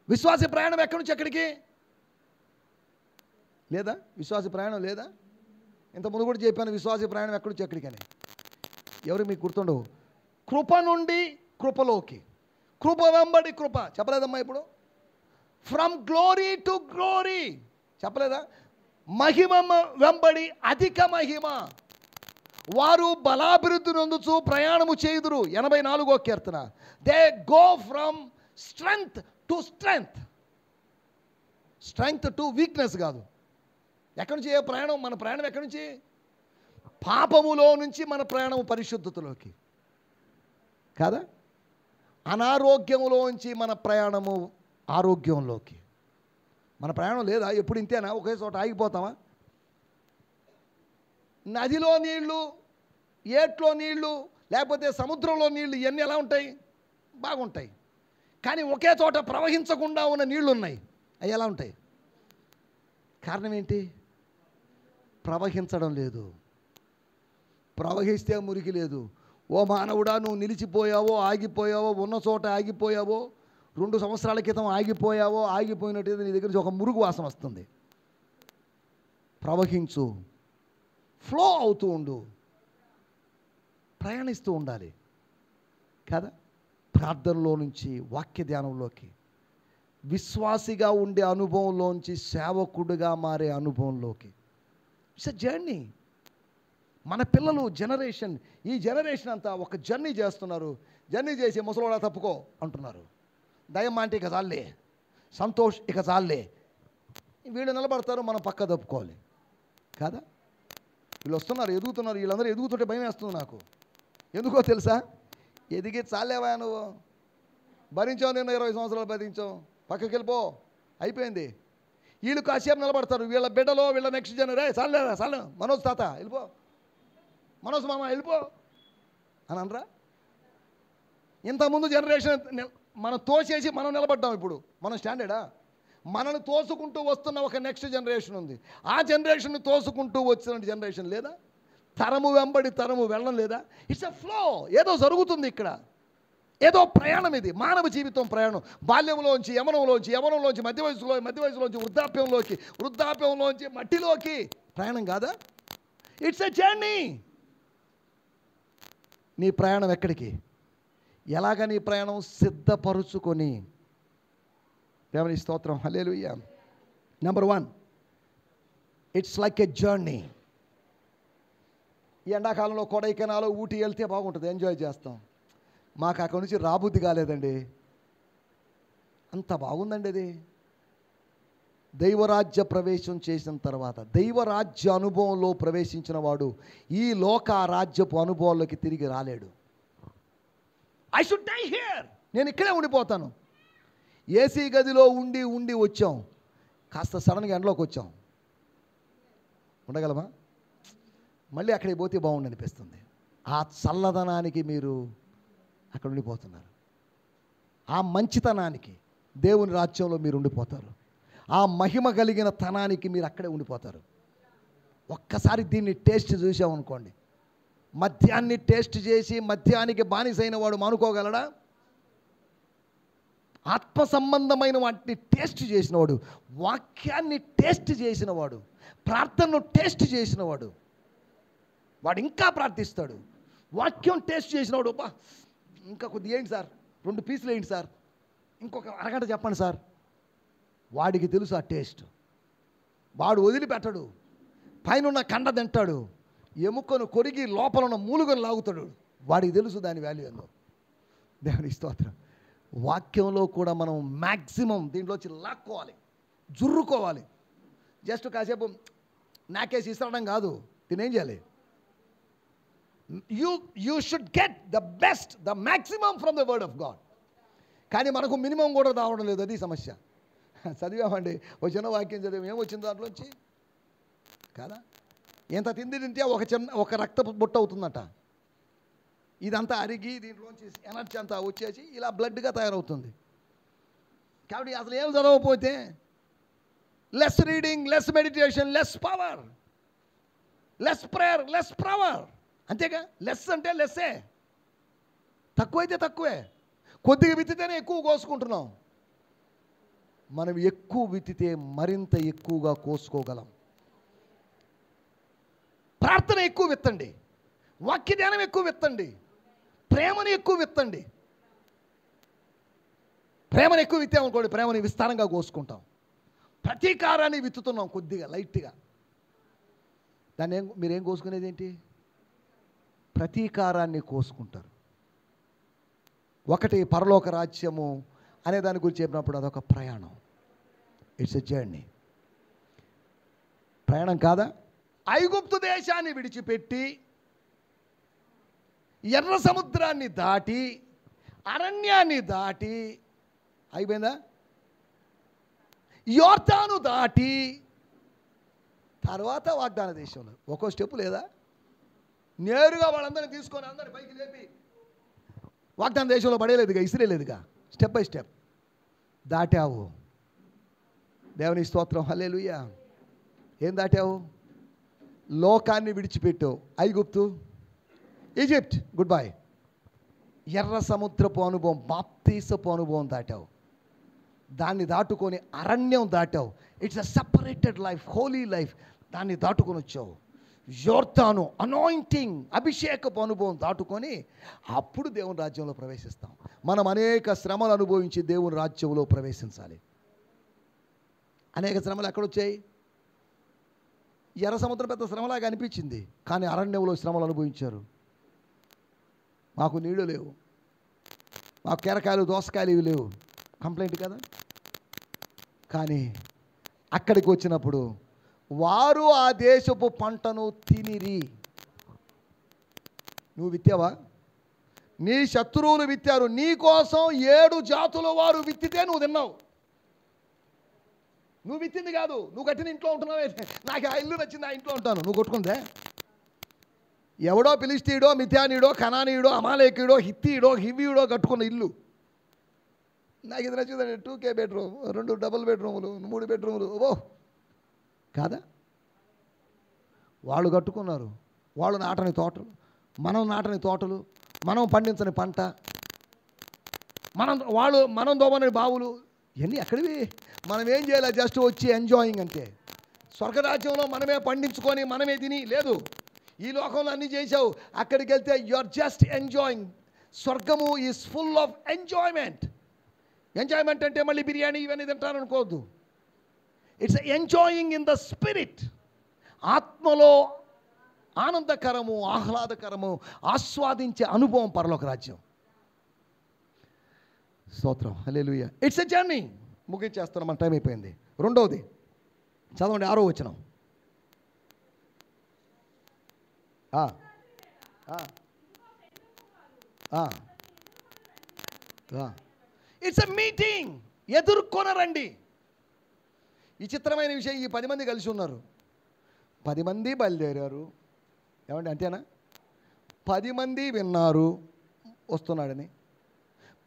విశ్వాస ప్రయాణం ఎక్కడి నుంచి ఎక్కడికి లేదా? విశ్వాస ప్రయాణం లేదా? ఇంతకుముందు కూడా చెప్పాను విశ్వాస ప్రయాణం ఎక్కడి నుంచి ఎక్కడికని. ఎవరు మీకు గుర్తుండవు? కృప నుండి కృపలోకి, కృప వెంబడి కృప. చెప్పలేదమ్మా ఇప్పుడు? ఫ్రమ్ గ్లోరీ టు గ్లోరీ చెప్పలేదా? మహిమ వెంబడి అధిక మహిమ. వారు బలాభివృద్ధి నొందుచు ప్రయాణము చేయుదురు. 84వ కీర్తన. They go from strength to strength. Strength to weakness కాదు. ఎక్కడి నుంచి ప్రయాణం? మన ప్రయాణం ఎక్కడి నుంచి? పాపములో నుంచి మన ప్రయాణం పరిశుద్ధతలోకి కాదా? అనారోగ్యములోంచి మన ప్రయాణము ఆరోగ్యంలోకి. మన ప్రయాణం లేదా? ఎప్పుడు ఇంతేనా? ఒకే చోట ఆగిపోతామా? నదిలో నీళ్లు, ఏట్లో నీళ్లు, లేకపోతే సముద్రంలో నీళ్లు, ఇవన్నీ ఎలా ఉంటాయి? బాగుంటాయి. కానీ ఒకే చోట ప్రవహించకుండా ఉన్న నీళ్లు ఉన్నాయి. అవి ఎలా ఉంటాయి? కారణం ఏంటి? ప్రవహించడం లేదు. ప్రవహిస్తే మురికి లేదు. ఓ మానవుడా, నువ్వు నిలిచిపోయావో, ఆగిపోయావో, ఉన్న చోట ఆగిపోయావో, 2 సంవత్సరాల క్రితం ఆగిపోయావో, ఆగిపోయినట్టు నీ దగ్గర నుంచి ఒక మురుగు వాసన వస్తుంది. ప్రవహించు, ఫ్లో అవుతూ ఉండు, ప్రయాణిస్తూ ఉండాలి కదా? ప్రార్థనలో నుంచి వాక్య ధ్యానంలోకి, విశ్వాసిగా ఉండే అనుభవంలోంచి సేవకుడిగా మారే అనుభవంలోకి. It's a journey. మన పిల్లలు జనరేషన్, ఈ జనరేషన్ అంతా ఒక జర్నీ చేస్తున్నారు. జర్నీ చేసి ముసలోడా తప్పుకో అంటున్నారు. దయ్యం అంటే ఇక చాలే, సంతోష్ ఇక చాలే. వీళ్ళు నిలబడతారు, మనం పక్క తప్పుకోవాలి కాదా? వీళ్ళు వస్తున్నారు, ఎదుగుతున్నారు. వీళ్ళందరూ ఎదుగుతుంటే భయం వేస్తుంది నాకు. ఎందుకో తెలుసా? ఎదిగి చాలేవా నువ్వు? భరించావు, నేను 20 సంవత్సరాలు భరించావు, పక్కకి వెళ్ళిపో, అయిపోయింది. వీళ్ళు కాసేపు నిలబడతారు. వీళ్ళ బిడ్డలో, వీళ్ళ నెక్స్ట్ జనరేషన్ చాలేరా, చాలు మనోజ్ తాత వెళ్ళిపో, మనోజ్ మామ వెళ్ళిపో అని అనరా? ఇంతకుముందు జనరేషన్ మనం తోసేసి మనం నిలబడ్డాం. ఇప్పుడు మనం స్టాండర్డా? మనల్ని తోసుకుంటూ వస్తున్న ఒక నెక్స్ట్ జనరేషన్ ఉంది. ఆ జనరేషన్ తోసుకుంటూ వచ్చిన జనరేషన్ లేదా? తరము వెంబడి తరము వెళ్ళడం లేదా? It's a flow. ఏదో జరుగుతుంది ఇక్కడ, ఏదో ప్రయాణం. ఇది మానవ జీవితం ప్రయాణం. బాల్యంలోంచి యవనంలోంచి, యవనంలోంచి మధ్య వయసులోంచి వృద్ధాప్యంలోకి, వృద్ధాప్యంలోంచి మట్టిలోకి ప్రయాణం కాదా? It's a journey. నీ ప్రయాణం ఎక్కడికి? ఎలాగ నీ ప్రయాణం సిద్ధపరుచుకొని. దేవుని స్తోత్రం, hallelujah. Number 1, it's like a journey. ఈ ఎండాకాలంలో కొడైకెనాల్, ఊటీ వెళ్తే బాగుంటుంది, ఎంజాయ్ చేస్తాం. మాకు అక్కడి నుంచి రాబుద్ది కాలేదండి. అంత బాగుందండి అది. దైవరాజ్య ప్రవేశం చేసిన తర్వాత, దైవరాజ్య అనుభవంలో ప్రవేశించిన వాడు ఈ లోక రాజ్యపు అనుభవాల్లోకి తిరిగి రాలేడు. ఐ షుడ్ డై హియర్, నేను ఇక్కడే ఉండిపోతాను. ఏసీ గదిలో ఉండి వచ్చాం, కాస్త సడన్గా ఎండలోకి వచ్చాం, ఉండగలమా? మళ్ళీ అక్కడికి పోతే బాగుండి అనిపిస్తుంది. ఆ చల్లదనానికి మీరు అక్కడ ఉండిపోతున్నారు. ఆ మంచితనానికి దేవుని రాజ్యంలో మీరు ఉండిపోతారు. ఆ మహిమ కలిగిన తనానికి మీరు అక్కడే ఉండిపోతారు. ఒక్కసారి దీన్ని టేస్ట్ చూసామనుకోండి, మద్యాన్ని టేస్ట్ చేసి మద్యానికి బానిసైన వాడు మానుకోగలడా? ఆత్మ సంబంధమైన వాటిని టేస్ట్ చేసినవాడు, వాక్యాన్ని టేస్ట్ చేసినవాడు, ప్రార్థనను టేస్ట్ చేసినవాడు, వాడు ఇంకా ప్రార్థిస్తాడు. వాక్యం టేస్ట్ చేసినవాడు, అబ్బా ఇంకా కొద్దిగా ఏంటి సార్, 2 పీసులు ఏంటి సార్, ఇంకొక అరగంట చెప్పండి సార్. వాడికి తెలుసు ఆ టేస్ట్. వాడు వదిలిపెట్టడు. పైన కండ తింటాడు, ఎముకను కొరిగి లోపల ఉన్న మూలుగను లాగుతాడు. వాడికి తెలుసు దాని వాల్యూ ఏందో. దేవుని స్తోత్రం. వాక్యంలో కూడా మనం మ్యాక్సిమం దీంట్లోంచి లాక్కోవాలి, జుర్రుకోవాలి. జస్ట్ కాసేపు నాకేసి ఇస్తడం కాదు. దీన్ని ఏం చేయాలి? You should get the best, the maximum from the word of God. కానీ మనకు మినిమం కూడా రావడం లేదు, అది సమస్య. చదివామండి, ఒక చిన్న వాక్యం చదివాం, ఏమొచ్చింది దాంట్లోంచి? కదా. ఇంత తింటే ఒక రక్త బుట్ట అవుతుందట. ఇదంతా అరిగి దీంట్లోంచి ఎనర్జీ అంతా వచ్చేసి ఇలా బ్లడ్గా తయారవుతుంది. కాబట్టి అసలు ఏం చదవకపోతే less reading, less meditation, less power, less prayer, less power. అంతేగా, లెస్ అంటే లెస్సే, తక్కువైతే తక్కువే. కొద్దిగా విత్తితేనే ఎక్కువ కోసుకుంటున్నాం. మనం ఎక్కువ విత్తితే మరింత ఎక్కువగా కోసుకోగలం. ప్రార్థన ఎక్కువ విత్తండి, వాక్య ధ్యానం ఎక్కువ విత్తండి, ప్రేమను ఎక్కువ విత్తండి. ప్రేమను ఎక్కువ విత్తామనుకోండి, ప్రేమని విస్తారంగా కోసుకుంటాం. ప్రతీకారాన్ని విత్తుతున్నాం కొద్దిగా లైట్గా. దాన్ని మీరేం కోసుకునేది ఏంటి? ప్రతీకారాన్ని కోసుకుంటారు. ఒకటి పరలోక రాజ్యము అనే దాని గురించి చెప్పినప్పుడు అదొక ప్రయాణం. It's a journey. ప్రయాణం కాదా? ఐగుప్తు దేశాన్ని విడిచిపెట్టి ఎర్ర సముద్రాన్ని దాటి అరణ్యాన్ని దాటి అయిపోయిందా, యోర్దాను దాటి తర్వాత వాగ్దాన దేశంలో ఒక్కో స్టెప్ లేదా? నేరుగా వాళ్ళందరినీ తీసుకొని అందరినీ పైకి లేపి వాగ్దాన దేశంలో పడేలేదుగా, ఇసిరేలేదుగా. స్టెప్ బై స్టెప్ దాటావు. దేవుని స్తోత్రం, హల్లెలూయా. ఏం దాటావు? లోకాన్ని విడిచిపెట్టావు. ఐగుప్తు, ఈజిప్ట్ గుడ్ బై. ఎర్ర సముద్రపు అనుభవం, బాప్తీసపు అనుభవం దాటావు. దాన్ని దాటుకొని అరణ్యం దాటావు. It's a separated life, holy life. దాన్ని దాటుకొని వచ్చావు. యోర్దాను అనాయింటింగ్, అభిషేకపు అనుభవం దాటుకొని అప్పుడు దేవుని రాజ్యంలో ప్రవేశిస్తాం. మనం అనేక శ్రమలు అనుభవించి దేవుని రాజ్యంలో ప్రవేశించాలి. అనేక శ్రమలు ఎక్కడొచ్చాయి? ఎర్ర సముద్రం పెద్ద శ్రమలాగా అనిపించింది, కానీ అరణ్యంలో శ్రమలు అనుభవించారు. మాకు నీళ్ళు లేవు, మాకు కీరకాయలు దోసకాయలు ఇవి లేవు, కంప్లైంట్ కదా. కానీ అక్కడికి వచ్చినప్పుడు వారు ఆ దేశపు పంటను తినిరి. నువ్వు విత్తావా? నీ శత్రువులు విత్తారు, నీ కోసం 7 జాతుల వారు విత్తితే నువ్వు తిన్నావు. నువ్వు విత్తింది కాదు, నువ్వు కట్టిన ఇంట్లో ఉంటున్నావే. నాకు ఆ ఇల్లు నచ్చింది, ఆ ఇంట్లో ఉంటాను. నువ్వు కొట్టుకుందే. ఎవడో ఫిలిష్తీయుడో, మిథ్యానీయుడో, కనానీయుడో, అమాలేకీయుడో, హిత్తీయుడో, హివ్వీయుడో కట్టుకున్న ఇల్లు నాకు ఇది నచ్చిందండి. 2K bedroom, 2 double బెడ్రూములు, 3 బెడ్రూములు. ఓ కాదా? వాళ్ళు కట్టుకున్నారు. వాళ్ళు నాటని తోటలు, మనం నాటని తోటలు, మనం పండించని పంట, మనం దోమని బావులు, ఇవన్నీ ఎక్కడివి? మనం ఏం చేయాలి? జస్ట్ వచ్చి ఎంజాయింగ్ అంతే. స్వర్గరాజ్యంలో మనమే పండించుకొని మనమే తిని లేదు. ఈ లోకంలో అన్నీ చేసావు, అక్కడికి వెళ్తే యు ఆర్ జస్ట్ ఎంజాయింగ్. స్వర్గము is full of enjoyment. Enjoyment అంటే మళ్ళీ బిర్యానీ ఇవన్నీ తింటారు అనుకోవద్దు. It's enjoying in the spirit. ఆత్మలో ఆనందకరము, ఆహ్లాదకరము, ఆస్వాదించే అనుభవం పరలోక రాజ్యం. స్తోత్రం, హల్లెలూయా. It's a journey. ముగించేస్తున్నాం, మన టైం అయిపోయింది. రెండవది చదవండి, 6వ వచనం. It's a meeting. ఎదుర్కొనరండి. ఈ చిత్రమైన విషయం, ఈ 10 మంది కలిసి ఉన్నారు. 10 మంది బయలుదేరారు. ఏమండి అంతేనా? 10 మంది విన్నారు వస్తున్నాడని.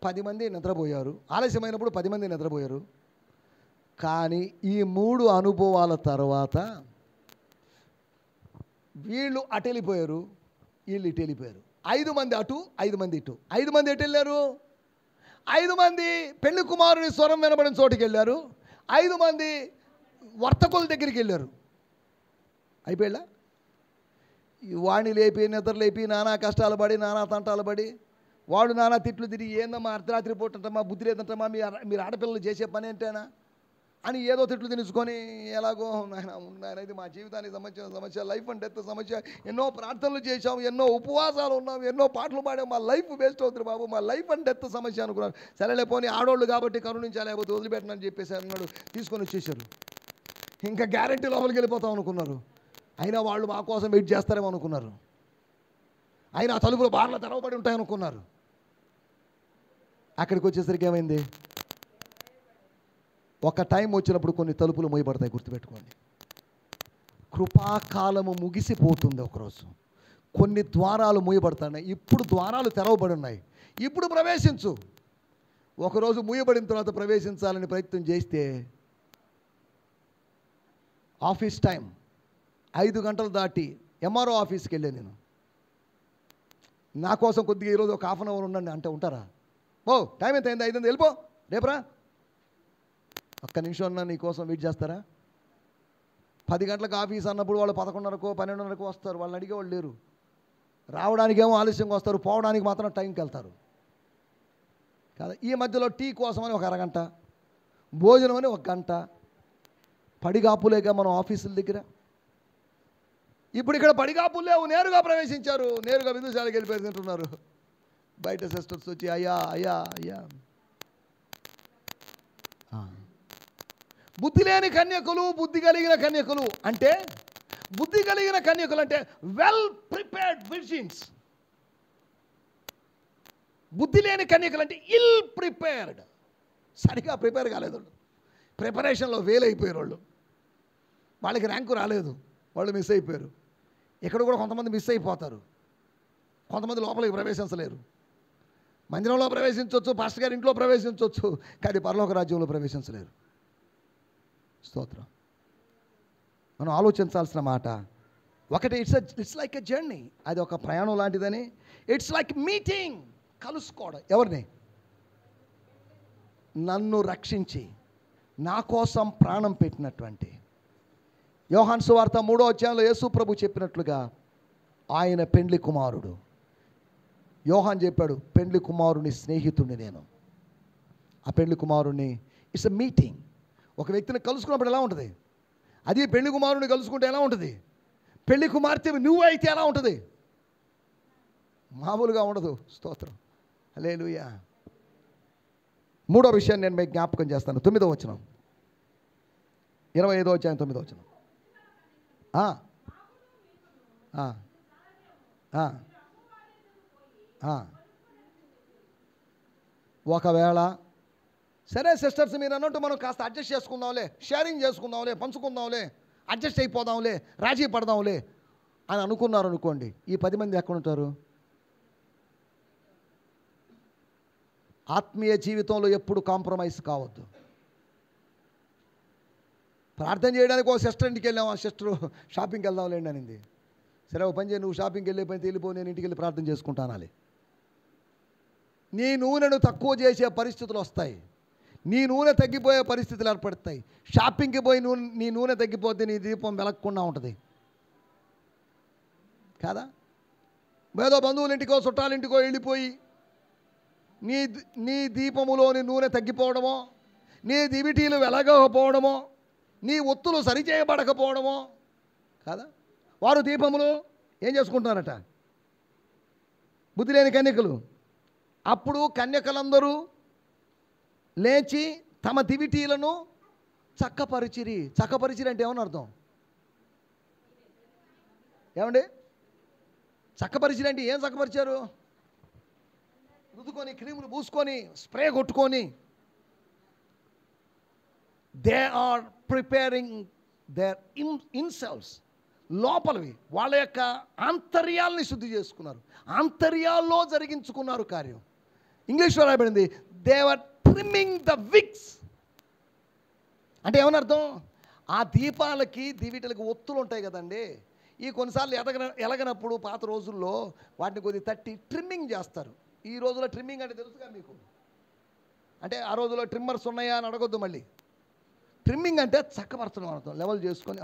10 మంది నిద్రపోయారు. ఆలస్యమైనప్పుడు 10 మంది నిద్రపోయారు. కానీ ఈ 3 అనుభవాల తర్వాత వీళ్ళు అటు వెళ్ళిపోయారు, వీళ్ళు ఇటు వెళ్ళిపోయారు. 5 మంది అటు, 5 మంది ఇటు. 5 మంది ఎటు వెళ్ళారు? 5 మంది పెళ్లి కుమారుని స్వరం వినబడిన చోటుకి వెళ్ళారు. 5 మంది వర్తకుల దగ్గరికి వెళ్ళారు. అయిపోయాళ్ళ? వాడిని లేపి, నిద్ర లేపి, నానా కష్టాలు పడి, నానా తంటాలు పడి, వాడు నానా తిట్లు తిరిగి, ఏందమ్మా అర్ధరాత్రి పూట అంటమ్మా, బుద్ధి లేదంటమ్మా, మీరు ఆడపిల్లలు చేసే పని ఏంటేనా అని ఏదో తిట్లు తినుచుకొని, ఎలాగో నాయన ఇది మా జీవితానికి సంబంధించిన సమస్య, లైఫ్ అండ్ డెత్ సమస్య, ఎన్నో ప్రార్థనలు చేశాం, ఎన్నో ఉపవాసాలు ఉన్నాం, ఎన్నో పాటలు పాడాం, మా లైఫ్ వేస్ట్ అవుతుంది బాబు, మా లైఫ్ అండ్ డెత్ సమస్య అనుకున్నారు. సరేలే పోనీ ఆడోళ్ళు కాబట్టి కరుణించాలి, లేకపోతే వదిలిపెట్టనని చెప్పేసి అన్నాడు. తీసుకొని వచ్చేసారు. ఇంకా గ్యారెంటీ లోపలికి వెళ్ళిపోతాం అనుకున్నారు. అయినా వాళ్ళు మా కోసం వెయిట్ చేస్తారేమో అనుకున్నారు. అయినా తలుపులు బార్లు తెరవబడి ఉంటాయనుకున్నారు. అక్కడికి వచ్చేసరికి ఏమైంది? ఒక టైం వచ్చినప్పుడు కొన్ని తలుపులు మూయబడతాయి, గుర్తుపెట్టుకోండి. కృపాకాలము ముగిసిపోతుంది ఒకరోజు. కొన్ని ద్వారాలు మూయబడుతున్నాయి, ఇప్పుడు ద్వారాలు తెరవబడి ఉన్నాయి, ఇప్పుడు ప్రవేశించు. ఒకరోజు మూయబడిన తర్వాత ప్రవేశించాలని ప్రయత్నం చేస్తే ఆఫీస్ టైం 5 గంటలు దాటి ఎంఆర్ఓ ఆఫీస్కి వెళ్ళాను నేను. నా కోసం కొద్దిగా ఈరోజు ఒక హాఫ్ అన్ అవర్ ఉండండి అంటే ఉంటారా? ఓ టైం ఎంత అయింది, 5 వెళ్ళిపో, రేపురా. ఒక్క నిమిషం అన్నా నీ కోసం వెయిట్ చేస్తారా? 10 గంటలకు ఆఫీస్ అన్నప్పుడు వాళ్ళు 11:30కో 12:30కో వస్తారు. వాళ్ళని అడిగే వాళ్ళు లేరు. రావడానికేమో ఆలస్యంగా వస్తారు, పోవడానికి మాత్రం టైంకి వెళ్తారు కదా. ఈ మధ్యలో టీ కోసమని ఒక అరగంట, భోజనం అని 1 గంట, పడిగాపులేగా మనం ఆఫీసుల దగ్గర. ఇప్పుడు ఇక్కడ పడిగాపులు లేవు, నేరుగా ప్రవేశించారు, నేరుగా విందుశాలకు వెళ్ళిపోయి తింటున్నారు. బయట సిస్టర్స్ వచ్చి అయ్యా అయ్యా అయ్యా. బుద్ధి లేని కన్యకులు, బుద్ధి కలిగిన కన్యకులు అంటే, బుద్ధి కలిగిన కన్యకులు అంటే వెల్ ప్రిపేర్డ్ విర్జిన్స్. బుద్ధి లేని కన్యకులు అంటే ఇల్ ప్రిపేర్డ్, సరిగా ప్రిపేర్ కాలేదు వాళ్ళు, ప్రిపరేషన్లో ఫెయిల్ అయిపోయారు వాళ్ళు, వాళ్ళకి ర్యాంకు రాలేదు, వాళ్ళు మిస్ అయిపోయారు. ఇక్కడ కూడా కొంతమంది మిస్ అయిపోతారు, కొంతమంది లోపలికి ప్రవేశించలేరు. మందిరంలో ప్రవేశించవచ్చు, పాస్టర్ గారి ఇంట్లో ప్రవేశించవచ్చు, కానీ పరలోక రాజ్యంలో ప్రవేశించలేరు. స్తోత్రం. మనం ఆలోచించాల్సిన మాట ఒకటి, ఇట్స్ లైక్ ఎ జర్నీ, అది ఒక ప్రయాణం లాంటిదని. ఇట్స్ లైక్ మీటింగ్, కలుసుకోవడం. ఎవరిని? నన్ను రక్షించి నా కోసం ప్రాణం పెట్టినటువంటి. యోహాను సువార్త 3వ అధ్యాయంలో యేసు ప్రభు చెప్పినట్లుగా ఆయన పెండ్లి కుమారుడు. యోహాన్ చెప్పాడు, పెండ్లి కుమారుని స్నేహితుడిని నేను. ఆ పెండ్లి కుమారుని, ఇట్స్ ఎ మీటింగ్. ఒక వ్యక్తిని కలుసుకున్నప్పుడు ఎలా ఉంటుంది? అది పెళ్లి కుమారుని కలుసుకుంటే ఎలా ఉంటుంది? పెళ్లి కుమార్తె నువ్వు అయితే ఎలా ఉంటుంది? మామూలుగా ఉండదు. స్తోత్రం, హల్లెలూయా. 3వ విషయాన్ని నేను మీకు జ్ఞాపకం చేస్తాను. 9వ వచనం, 25వ అధ్యాయం 9వ వచనం. ఒకవేళ సరే సిస్టర్స్, మీరు అన్నట్టు మనం కాస్త అడ్జస్ట్ చేసుకుందాంలే, షేరింగ్ చేసుకుందాంలే, పంచుకుందాంలే, అడ్జస్ట్ అయిపోదాంలే, రాజీ పడదాంలే అని అనుకున్నారు అనుకోండి, ఈ 10 మంది ఎక్కడ ఉంటారు? ఆత్మీయ జీవితంలో ఎప్పుడు కాంప్రమైజ్ కావద్దు. ప్రార్థన చేయడానికి ఒక సిస్టర్ ఇంటికి వెళ్ళాము, ఆ సిస్టర్ షాపింగ్కి వెళ్దాంలేండి అనింది. సరే ఓ పని చేయి, నువ్వు షాపింగ్కి వెళ్ళే పని వెళ్ళిపో, నేను ఇంటికి వెళ్ళి ప్రార్థన చేసుకుంటానాలి. నీ నూనెను తక్కువ చేసే పరిస్థితులు వస్తాయి, నీ నూనె తగ్గిపోయే పరిస్థితులు ఏర్పడతాయి. షాపింగ్కి పోయి నీ నూనె తగ్గిపోతే నీ దీపం వెలగకుండా ఉంటుంది కదా. ఏదో బంధువుల ఇంటికో చుట్టాలింటికో వెళ్ళిపోయి నీ దీపములోని నూనె తగ్గిపోవడమో, నీ దివిటీలు వెలగకపోవడమో, నీ ఒత్తులు సరిచేయబడకపోవడమో కదా. వారు దీపములు ఏం చేసుకుంటున్నారట? బుద్ధి లేని కన్యకలు. అప్పుడు కన్యకలందరూ లేచి తమ దివిటీలను చక్కపరిచిరి. చక్కపరిచిరి అంటే ఏమని అర్థం? ఏమండి? చక్కపరిచిరి అంటే ఏం చక్కపరిచారు? రుద్దుకొని, క్రీములు పూసుకొని, స్ప్రే కొట్టుకొని, దే ఆర్ ప్రిపేరింగ్ దేర్ ఇన్సెల్వ్స్. లోపలివి వాళ్ళ యొక్క ఆంతర్యాల్ని శుద్ధి చేసుకున్నారు, ఆంతర్యాల్లో జరిగించుకున్నారు కార్యం. ఇంగ్లీష్లో రాయబడింది, they are trimming the wicks. అంటే ఏమని అర్థం? ఆ దీపాలకి దివిటలకి ఒత్తులు ఉంటాయి కదండి, ఈ కొన్నిసార్లు ఎలగనప్పుడు పాత రోజుల్లో వాటిని కొద్దిగా తట్టి ట్రిమ్మింగ్ చేస్తారు. ఈ రోజుల్లో ట్రిమ్మింగ్ అంటే తెలుసుగా మీకు, అంటే ఆ రోజుల్లో ట్రిమ్మర్స్ ఉన్నాయా అని అడగొద్దు మళ్ళీ. ట్రిమ్మింగ్ అంటే చక్కపరచడం అర్థం, లెవెల్ చేసుకొని.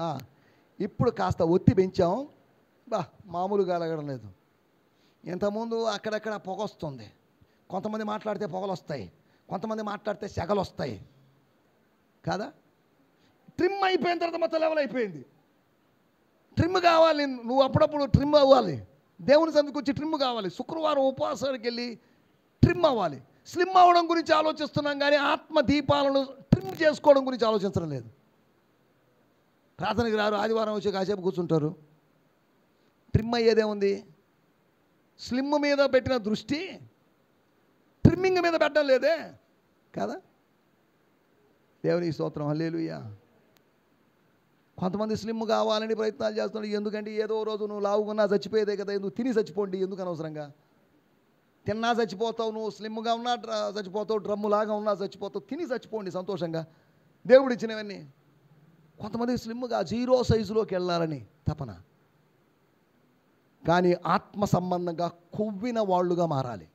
ఇప్పుడు కాస్త ఒత్తి పెంచాం, మామూలుగా అలగడం లేదు. ఇంతకుముందు అక్కడక్కడ పొగ వస్తుంది, కొంతమంది మాట్లాడితే పొగలు వస్తాయి, కొంతమంది మాట్లాడితే సెగలు వస్తాయి కదా. ట్రిమ్ అయిపోయిన తర్వాత మొత్తం లెవెల్ అయిపోయింది. ట్రిమ్ కావాలి, నువ్వు అప్పుడప్పుడు ట్రిమ్ అవ్వాలి, దేవుని సందుకు వచ్చి ట్రిమ్ కావాలి. శుక్రవారం ఉపవాసానికి వెళ్ళి ట్రిమ్ అవ్వాలి. స్లిమ్ అవ్వడం గురించి ఆలోచిస్తున్నాం కానీ ఆత్మ దీపాలను ట్రిమ్ చేసుకోవడం గురించి ఆలోచించడం లేదు. ప్రార్థనకి రారు, ఆదివారం వచ్చి కాసేపు కూర్చుంటారు. ట్రిమ్ అయ్యేదేముంది? స్లిమ్ మీద పెట్టిన దృష్టి ట్రిమ్మింగ్ మీద పెట్టడం లేదే కదా. దేవునికి స్తోత్రం, హల్లెలూయా. కొంతమంది స్లిమ్ కావాలని ప్రయత్నాలు చేస్తున్నారు. ఎందుకంటే ఏదో రోజు నువ్వు లావుకున్నా చచ్చిపోయేదే కదా, ఎందుకు తిని చచ్చిపోండి, ఎందుకు అనవసరంగా. తిన్నా చచ్చిపోతావు, నువ్వు స్లిమ్గా ఉన్నా చచ్చిపోతావు, డ్రమ్ములాగా ఉన్నా చచ్చిపోతావు, తిని చచ్చిపోండి సంతోషంగా, దేవుడు ఇచ్చినవన్నీ. కొంతమంది స్లిమ్గా 0 సైజులోకి వెళ్ళాలని తపన, కానీ ఆత్మ సంబంధంగా కొవ్విన వాళ్ళుగా మారాలి.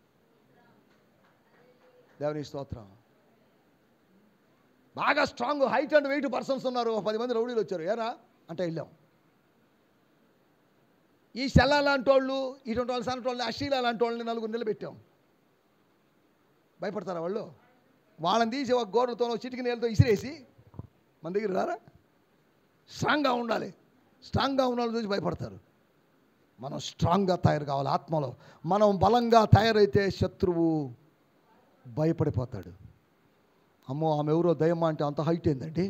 దేవుని స్తోత్రం. బాగా strong height and weight persons ఉన్నారు, 10 మంది రౌడీలు వచ్చారు, ఏరా అంటే వెళ్ళాం. ఈ సెల్లా లాంటి వాళ్ళు, ఇటువంటి వాళ్ళు, సంటి వాళ్ళని, అశ్లీల లాంటి వాళ్ళని 4 నిలబెట్టాం. భయపడతారా వాళ్ళు? వాళ్ళని తీసి ఒక గోడలతో చిటికి నీళ్ళతో ఇసిరేసి మన దగ్గర రారా? స్ట్రాంగ్గా ఉండాలి. స్ట్రాంగ్గా ఉన్న వాళ్ళు చూసి భయపడతారు. మనం స్ట్రాంగ్గా తయారు కావాలి ఆత్మలో. మనం బలంగా తయారైతే శత్రువు భయపడిపోతాడు. అమ్మో ఆమె ఎవరో దయ్యమ్మ అంటే అంత హైట్ ఏందండి,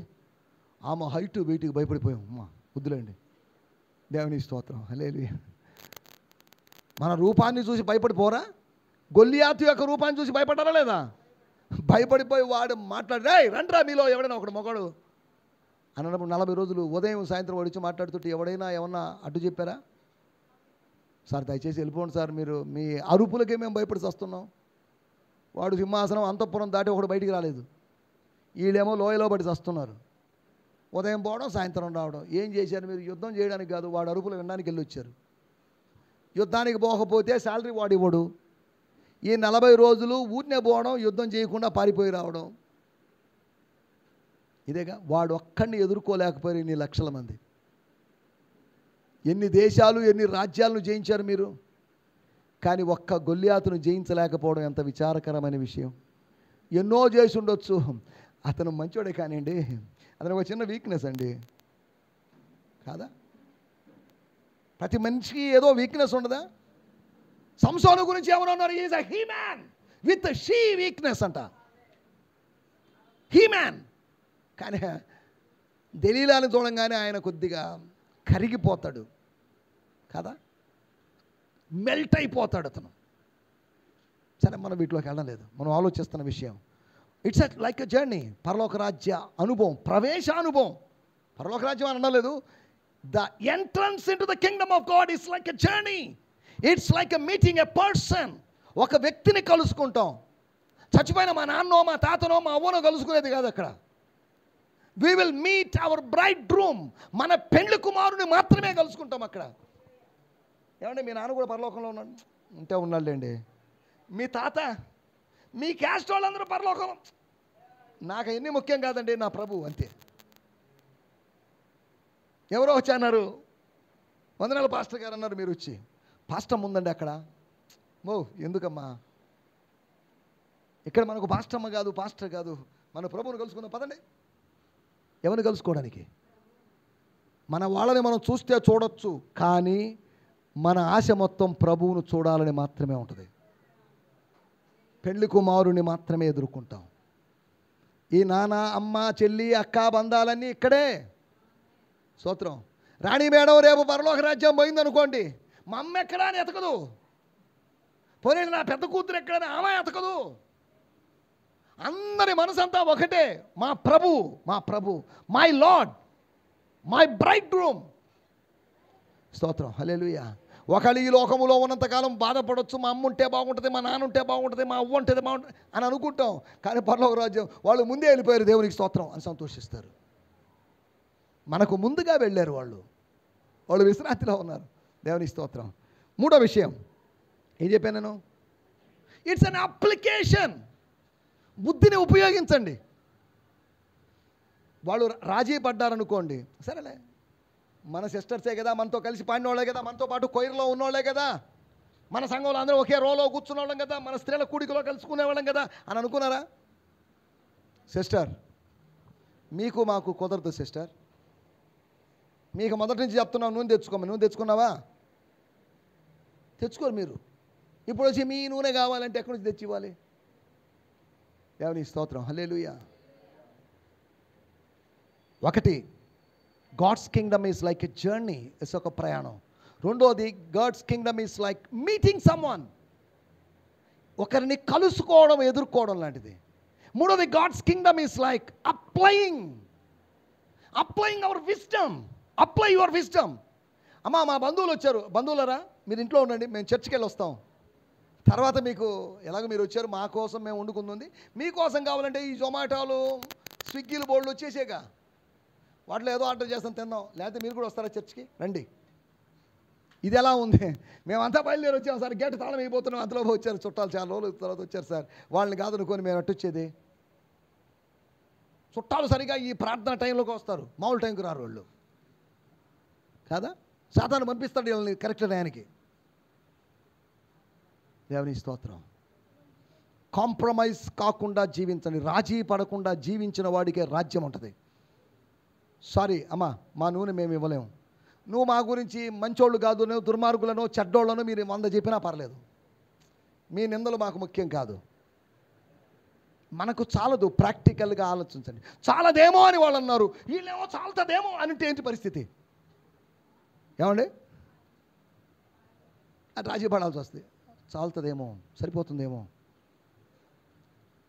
ఆమె హైట్ వెయిట్కి భయపడిపోయాం. అమ్మ వద్దులేండి. దేవుని స్తోత్రం, హల్లెలూయా. మన రూపాన్ని చూసి భయపడిపోరా? గొల్లియాతు యొక్క రూపాన్ని చూసి భయపడ్డారా లేదా? భయపడిపోయి వాడు మాట్లాడే, రండ్రా మీలో ఎవడైనా ఒకడు మొగడు అన్నప్పుడు 40 రోజులు ఉదయం సాయంత్రం వాడిచ్చి మాట్లాడుతుంటే ఎవడైనా ఏమన్నా అడ్డు చెప్పారా? సార్ దయచేసి వెళ్ళిపోండి సార్, మీరు మీ అరుపులకే మేము భయపడి వస్తున్నాం. వాడు సింహాసనం అంతఃపురం దాటి ఒకడు బయటికి రాలేదు, వీళ్ళేమో లోయలో పడి వస్తున్నారు. ఉదయం పోవడం సాయంత్రం రావడం. ఏం చేశారు మీరు? యుద్ధం చేయడానికి కాదు, వాడు అరుపులు వినడానికి వెళ్ళి వచ్చారు. యుద్ధానికి పోకపోతే శాలరీ వాడు ఇవ్వడు. ఈ 40 రోజులు ఊరినే పోవడం, యుద్ధం చేయకుండా పారిపోయి రావడం. ఇదేగా. వాడు ఒక్కడిని ఎదుర్కోలేకపోయారు ఇన్ని లక్షల మంది. ఎన్ని దేశాలు, ఎన్ని రాజ్యాలను జయించారు మీరు, కానీ ఒక్క గొల్లియాతును జయించలేకపోవడం ఎంత విచారకరమైన విషయం. ఎన్నో చేసి ఉండొచ్చు. అతను మంచోడే కానివ్వండి, అతను ఒక చిన్న వీక్నెస్ అండి, కాదా? ప్రతి మనిషికి ఏదో వీక్నెస్ ఉండదా? సంసోను గురించి ఏమన్నారు? Is a he man with she weakness అంట. He man. కానీ దెలీలాని చూడంగానే ఆయన కొద్దిగా కరిగిపోతాడు కదా, మెల్ట్ అయిపోతాడు అతను. సరే, మనం వీటిలోకి వెళ్ళలేదు, మనం ఆలోచిస్తున్న విషయం. It's like a journey. పరలోక రాజ్య అనుభవం, ప్రవేశ అనుభవం. పరలోక రాజ్యం అని అనలేదు. The entrance in to the Kingdom of God is like a journey. It's like a meeting a person. ఒక వ్యక్తిని కలుసుకుంటాం. చచ్చిపోయిన మా నాన్నో, మా తాతనో, మా అవ్వనో కలుసుకునేది కాదు అక్కడ. We will meet our bridegroom. మన పెళ్లి కుమారుని మాత్రమే కలుసుకుంటాం అక్కడ. ఏమంటే మీ నాన్న కూడా పరలోకంలో ఉన్నాడు ఉంటే ఉన్నాడులేండి. మీ తాత, మీ క్యాస్ట్ వాళ్ళందరూ పరలోకం. నాకు ఎన్ని ముఖ్యం కాదండి, నా ప్రభు అంతే. ఎవరో వచ్చి అన్నారు, వందనాలు పాస్టర్ గారు అన్నారు. మీరు వచ్చి, పాస్టర్ ఉందండి అక్కడ. ఓ ఎందుకమ్మా, ఇక్కడ మనకు పాస్టమ్మ కాదు, పాస్టర్ కాదు, మన ప్రభువుని కలుసుకుందాం పదండి. ఎవరిని కలుసుకోవడానికి? మన వాళ్ళని మనం చూస్తే చూడొచ్చు, కానీ మన ఆశ మొత్తం ప్రభువును చూడాలని మాత్రమే ఉంటుంది. పెళ్లి కుమారుని మాత్రమే ఎదుర్కొంటాం. ఈ నాన్న, అమ్మ, చెల్లి, అక్క బంధాలన్నీ ఇక్కడే. స్తోత్రం. రాణి మేడం రేపు పరలోక రాజ్యం పోయిందనుకోండి, మా అమ్మ ఎక్కడా అని ఎతకదు. పోనీ నా పెద్ద కూతురు ఎక్కడని ఆమె ఎతకదు. అందరి మనసంతా ఒకటే, మా ప్రభు, మా ప్రభు, my lord, my bridegroom. స్తోత్రం, హల్లెలూయా. ఒకళ్ళు ఈ లోకములో ఉన్నంతకాలం బాధపడవచ్చు, మా అమ్మ ఉంటే బాగుంటుంది, మా నాన్న ఉంటే బాగుంటుంది, మా అవ్వ ఉంటే బాగుంటుంది అని అనుకుంటాం. కానీ పరలోక రాజ్యం వాళ్ళు ముందే వెళ్ళిపోయారు, దేవునికి స్తోత్రం అని సంతోషిస్తారు. మనకు ముందుగా వెళ్ళారు వాళ్ళు, వాళ్ళు విశ్రాంతిలో ఉన్నారు. దేవునికి స్తోత్రం. మూడో విషయం ఏం చెప్పాను నేను? It's an application. బుద్ధిని ఉపయోగించండి. వాళ్ళు రాజీ పడ్డారనుకోండి, సరేలే, మన సిస్టర్సే కదా, మనతో కలిసి పాడిన వాళ్ళే కదా, మనతో పాటు కొయిర్లో ఉన్నోళ్ళే కదా, మన సంఘంలో అందరూ ఒకే రోలో కూర్చున్న వాళ్ళం కదా, మన స్త్రీల కూడికలో కలుసుకునేవాళ్ళం కదా అని అనుకున్నారా? సిస్టర్, మీకు మాకు కుదరదు సిస్టర్. మీకు మొదటి నుంచి చెప్తున్నావు, నూనె తెచ్చుకోమని. నూనె తెచ్చుకున్నావా? తెచ్చుకోరు మీరు. ఇప్పుడు వచ్చి మీ నూనె కావాలంటే ఎక్కడి నుంచి తెచ్చి ఇవ్వాలి? దేవుని స్తోత్రం, హల్లెలూయా. ఒకటి, God's kingdom is like a journey, it's ఒక ప్రయాణం. రెండోది, God's kingdom is like meeting someone, ఒకరిని కలుసుకోవడం, ఎదుర్కోవడం లాంటిది. మూడోది, God's kingdom is like applying. Applying our wisdom. Apply your wisdom. అమ్మా మా బంధువులు వచ్చారు, బంధువులరా మీరు ఇంట్లో ఉండండి, మేము చర్చికి వెళ్ళి వస్తాం, తర్వాత మీకు ఎలాగో మీరు వచ్చారు మా కోసం మేము వండుకుంది, మీకోసం కావాలంటే ఈ జొమాటోలు స్విగ్గీలు బోర్డులు వచ్చేసేగా, వాటిలో ఏదో ఆర్డర్ చేస్తాం తిందాం, లేకపోతే మీరు కూడా వస్తారా చర్చికి రండి. ఇది ఎలా ఉంది? మేమంతా బయలుదేరి వచ్చాము సార్, గేట్ తాళం అయిపోతున్నాం, అంతలో వచ్చారు చుట్టాలు, చాలా రోజుల తర్వాత వచ్చారు సార్, వాళ్ళని కాదు అనుకొని మేము అట్టొచ్చేది. చుట్టాలు సరిగా ఈ ప్రార్థన టైంలోకి వస్తారు, మామూలు టైంకి రారు వాళ్ళు కాదా. సాతాను పంపిస్తాడు వీళ్ళని కరెక్ట్ టైంకి. దేవుని స్తోత్రం. కాంప్రమైజ్ కాకుండా జీవించండి, రాజీ పడకుండా జీవించిన వాడికే రాజ్యం ఉంటుంది. సారీ అమ్మా మా నూనె మేము ఇవ్వలేము, నువ్వు మా గురించి మంచోళ్ళు కాదు, నువ్వు దుర్మార్గులను చెడ్డోళ్ళను మీరు 100 చెప్పినా పర్లేదు, మీ నిందలు మాకు ముఖ్యం కాదు. మనకు చాలదు, ప్రాక్టికల్గా ఆలోచించండి. చాలదేమో అని వాళ్ళు అన్నారు, వీళ్ళేమో చాలుతుందేమో అంటే ఏంటి పరిస్థితి? ఏమండి అది రాజీ పడాల్సి వస్తుంది. చాలుతుందేమో, సరిపోతుందేమో.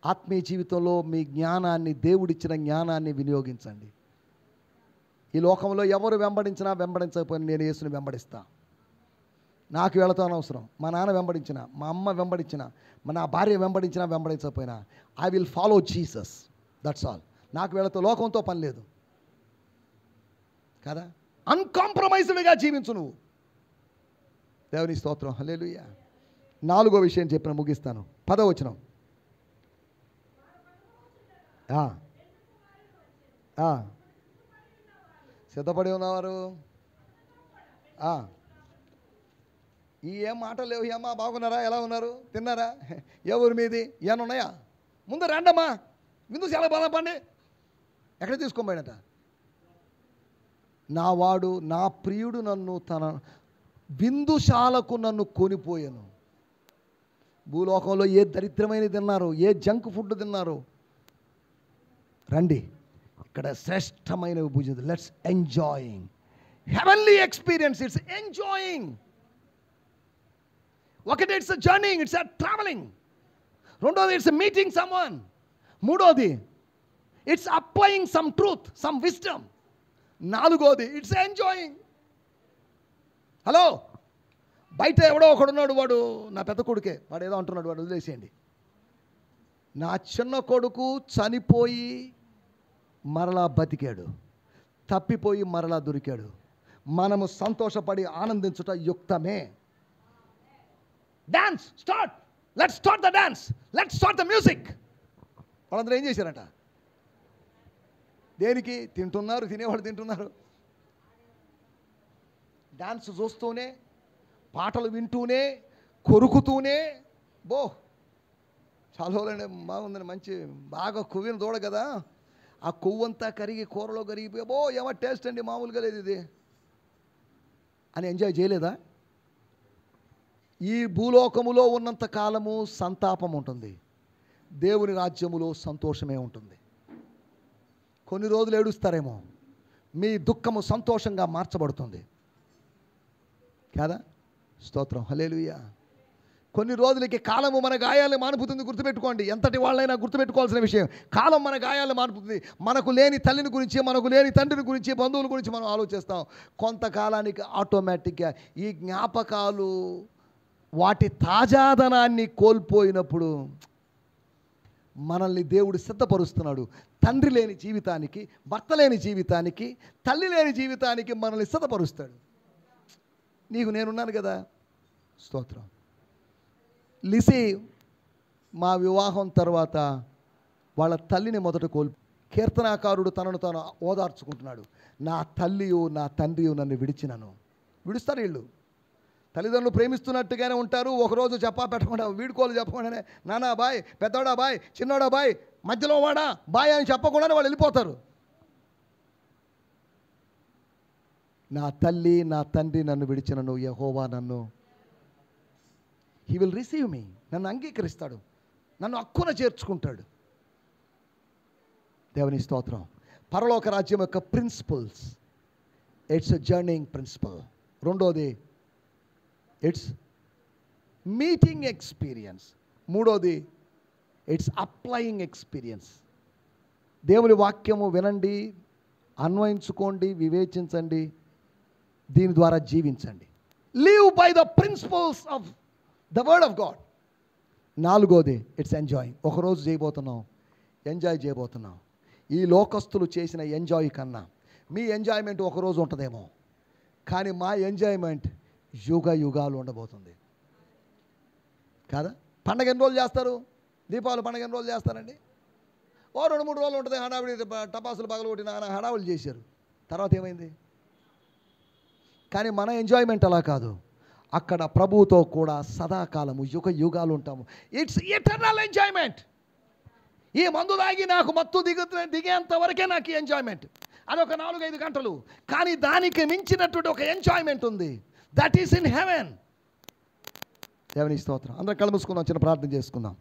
ఆత్మీయ జీవితంలో మీ జ్ఞానాన్ని, దేవుడిచ్చిన జ్ఞానాన్ని వినియోగించండి. ఈ లోకంలో ఎవరు వెంబడించినా వెంబడించకపోయినా నేను యేసుని వెంబడిస్తా. నాకు వెళతా అనవసరం, మా నాన్న వెంబడించిన, మా అమ్మ వెంబడించిన, నా భార్య వెంబడించినా వెంబడించకపోయినా I will follow Jesus, that's all. నాకు వెళతా, లోకంతో పని లేదు కదా. అన్కాంప్రమైజ్డ్గా జీవించు నువ్వు. దేవుని స్తోత్రం, హల్లెలూయా. 4వ విషయం చెప్పిన ముగిస్తాను, 10వ వచనం. సిద్ధపడి ఉన్నవారు ఈ ఏం మాటలు లేవు. ఏమ్మా బాగున్నారా, ఎలా ఉన్నారు, తిన్నారా, ఏ ఊరి మీది, ఏమన్నా ఉన్నాయా, ముందు రండమ్మా విందు చాలా బాధపండి. ఎక్కడ తీసుకోబోయినట? నా వాడు నా ప్రియుడు నన్ను తన విందుశాలకు నన్ను కొనిపోయాను. భూలోకంలో ఏ దరిద్రమైనది తిన్నారు, ఏ జంక్ ఫుడ్ తిన్నారు, రండి ఇక్కడ శ్రేష్టమైన భుజం. Let's enjoying heavenly experience. It's enjoying. ఒకటి ఇట్స్ జర్నింగ్, ఇట్స్ ట్రావెలింగ్. రెండోది ఇట్స్ మీటింగ్ సమ్వన్. మూడోది it's applying some truth, some wisdom. నాలుగోది ఇట్స్ ఎంజాయింగ్. హలో, బయట ఎవడో ఒకడున్నాడు, వాడు నా పెద్ద కొడుకే, వాడు ఏదో అంటున్నాడు, వాడు వదిలేసేయండి. నా చిన్న కొడుకు చనిపోయి మరలా బతికాడు, తప్పిపోయి మరలా దొరికాడు. మనము సంతోషపడి ఆనందించుట యుక్తమే. Dance start, let's start the dance, let's start the music. వాళ్ళందరూ ఏం చేశారట? దేనికి? తింటున్నారు, తినేవాళ్ళు తింటున్నారు, డాన్స్ చూస్తూనే, పాటలు వింటూనే, కొరుకుతూనే. చాలా రోజులండి, బాగుందని, మంచి బాగా కొవ్విన దూడ కదా, ఆ కొవ్వంతా కరిగి కూరలో కరిగిపోయి ఏమో టేస్ట్ అండి, మామూలుగా లేదు ఇది అని ఎంజాయ్ చేయలేదా? ఈ భూలోకములో ఉన్నంత కాలము సంతాపం ఉంటుంది, దేవుని రాజ్యములో సంతోషమే ఉంటుంది. కొన్ని రోజులు ఏడుస్తారేమో, మీ దుఃఖము సంతోషంగా మార్చబడుతుంది కాదా. స్తోత్రం, హల్లెలూయా. కొన్ని రోజులకి కాలము మన గాయాలను మానుపుతుంది. గుర్తుపెట్టుకోండి, ఎంతటి వాళ్ళైనా గుర్తుపెట్టుకోవాల్సిన విషయం, కాలం మన గాయాలను మానుపుతుంది. మనకు లేని తల్లిని గురించి, మనకు లేని తండ్రిని గురించి, బంధువుల గురించి మనం ఆలోచిస్తాం. కొంతకాలానికి ఆటోమేటిక్గా ఈ జ్ఞాపకాలు వాటి తాజాదనాన్ని కోల్పోయినప్పుడు మనల్ని దేవుడు సిద్ధపరుస్తున్నాడు. తండ్రి లేని జీవితానికి, భర్త లేని జీవితానికి, తల్లి లేని జీవితానికి మనల్ని సిద్ధపరుస్తాడు. నీకు నేనున్నాను కదా. స్తోత్రం. లిసి మా వివాహం తర్వాత వాళ్ళ తల్లిని మొదట కీర్తనాకారుడు తనను తాను ఓదార్చుకుంటున్నాడు. నా తల్లియు నా తండ్రియు నన్ను విడిచినను. విడుస్తారు వీళ్ళు. తల్లిదండ్రులు ప్రేమిస్తున్నట్టుగానే ఉంటారు. ఒకరోజు చెప్పా పెట్టకుండా, వీడుకోలు చెప్పకుండానే నానా బాయ్, పెద్దోడా బాయ్, చిన్నోడా బాయ్, మధ్యలో వాడా బాయ్ అని చెప్పకుండానే వాళ్ళు వెళ్ళిపోతారు. నా తల్లి నా తండ్రి నన్ను విడిచినను, యెహోవా నన్ను, హీ విల్ రిసీవ్ మీ, నన్ను అంగీకరిస్తాడు, నన్ను హక్కున చేర్చుకుంటాడు. దేవుని స్తోత్రం. పరలోక రాజ్యం యొక్క principles, it's a journeying principle. రెండోది ఇట్స్ మీటింగ్ ఎక్స్పీరియన్స్. మూడోది ఇట్స్ అప్లయింగ్ ఎక్స్పీరియన్స్. దేవుని వాక్యము వినండి, అన్వయించుకోండి, వివేచించండి, దీని ద్వారా జీవించండి. Live by the principles of the word of God. 4వది ఇట్స్ ఎంజాయింగ్. ఒకరోజు చేయబోతున్నాం, ఎంజాయ్ చేయబోతున్నాం. ఈ లోకస్తులు చేసిన ఎంజాయ్ కన్నా మీ ఎంజాయ్మెంట్ ఒకరోజు ఉంటుందేమో, కానీ మా ఎంజాయ్మెంట్ యుగ యుగాలు ఉండబోతుంది కాదా? పండగ ఎన్ని రోజులు చేస్తారు? దీపావళి పండగ ఎన్ని రోజులు చేస్తారండి? 2-3 రోజులు ఉంటుంది. హడావిడి టపాసులు పగలు కొట్టిన హడావులు చేశారు. తర్వాత ఏమైంది? కానీ మన ఎంజాయ్మెంట్ అలా కాదు. అక్కడ ప్రభువుతో కూడా సదాకాలము యుగ యుగాలు ఉంటాము. It's eternal enjoyment. ఈ మందు తాగి నాకు మత్తు దిగేంత వరకే నాకు ఎంజాయ్మెంట్. అదొక 4-5 గంటలు. కానీ దానికి మించినటువంటి ఒక ఎంజాయ్మెంట్ ఉంది. That is in heaven. దేవుని స్తోత్రం. అందరం కళ్ళు మూసుకుందాం, చిన్న ప్రార్థన చేసుకుందాం.